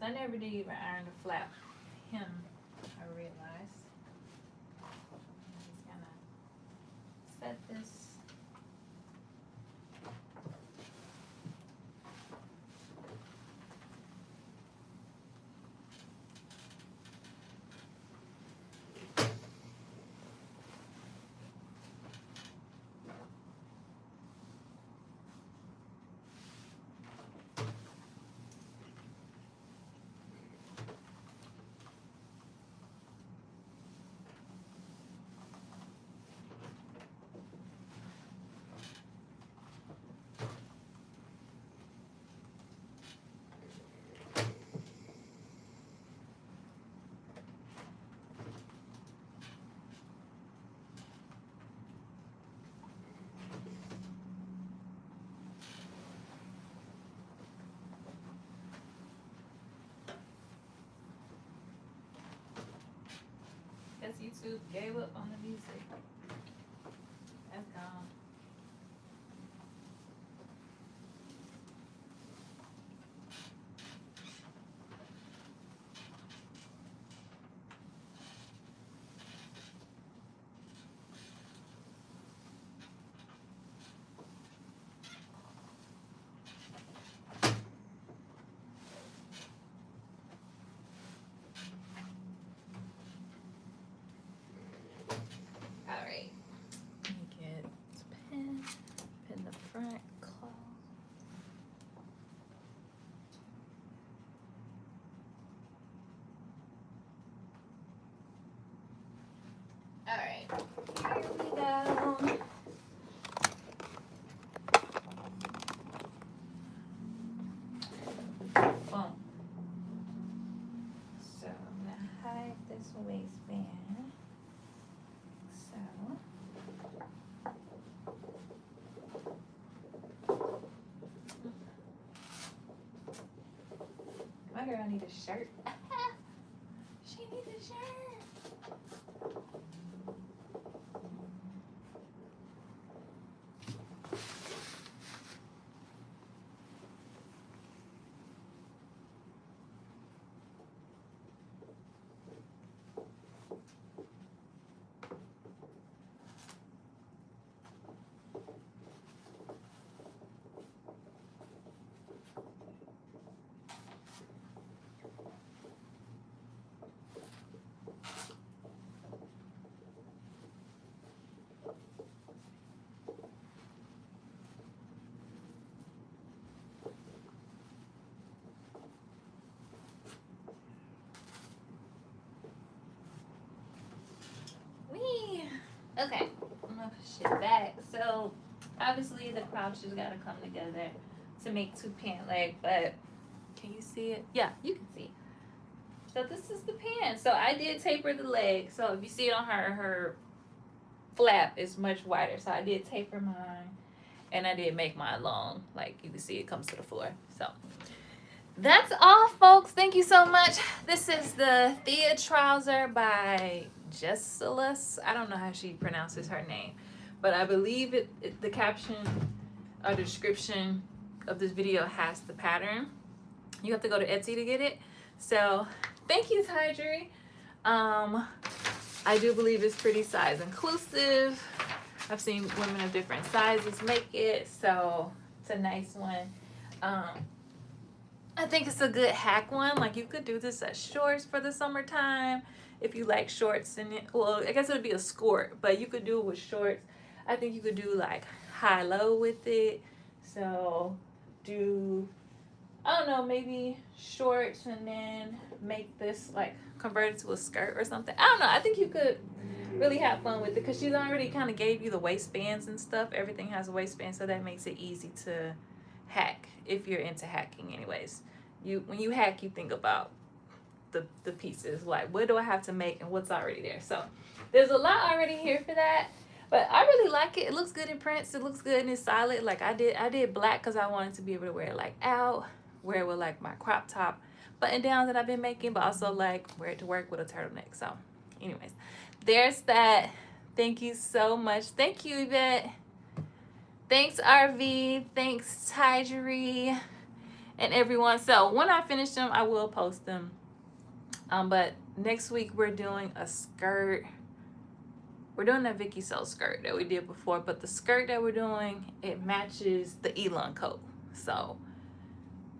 I never did even iron the flap him, I realized. I'm just gonna set this. Guess YouTube gave up on the music. That's gone. Alright. Let me get this pin the front claw. Alright, here we go. Boom. So I'm gonna hide this waistband. So my girl need a shirt. She needs a shirt. Wee. Okay, I'm gonna push it back. So obviously the crouches gotta come together to make two pant leg, but can you see it? Yeah, you can see. So this is the pant. So I did taper the leg. So if you see it on her flap is much wider. So I did taper mine and I did make mine long. Like you can see it comes to the floor. So that's all, folks. Thank you so much. This is the Thea Trouser by Jessilous. I don't know how she pronounces her name, but I believe the caption or the description of this video has the pattern. You have to go to Etsy to get it. So thank you, Tidry. I do believe it's pretty size inclusive. I've seen women of different sizes make it, so it's a nice one. I think it's a good hack one. Like you could do this as shorts for the summertime if you like shorts in it. Well, I guess it would be a skirt, but you could do it with shorts. I think you could do like high-low with it. So do, I don't know, maybe shorts and then make this like convert it to a skirt or something. I don't know. I think you could really have fun with it because she's already kind of gave you the waistbands and stuff. Everything has a waistband, so that makes it easy to hack if you're into hacking. Anyways, when you hack, you think about the pieces, like what do I have to make and what's already there. So there's a lot already here for that, but I really like it. It looks good in prints. It looks good and it's solid. Like I did black because I wanted to be able to wear it like out, wear it with like my crop top button downs that I've been making, but also like wear it to work with a turtleneck. So anyways, there's that. Thank you so much. Thank you, Yvette. Thanks, RV. Thanks, Tygery, and everyone. So when I finish them, I will post them. But next week we're doing a skirt. We're doing that Vicky Soul skirt that we did before, but the skirt that we're doing, it matches the Elon coat. So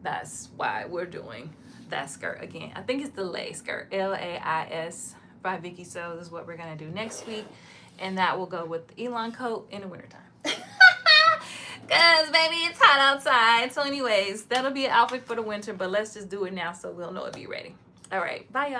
that's why we're doing that skirt again. I think it's the Lay skirt, Lais by Vicky Soul is what we're gonna do next week, and that will go with the Elon coat in the wintertime. Cause baby, it's hot outside. So anyways, that'll be an outfit for the winter, but let's just do it now so we'll know it'll be ready. All right, bye y'all.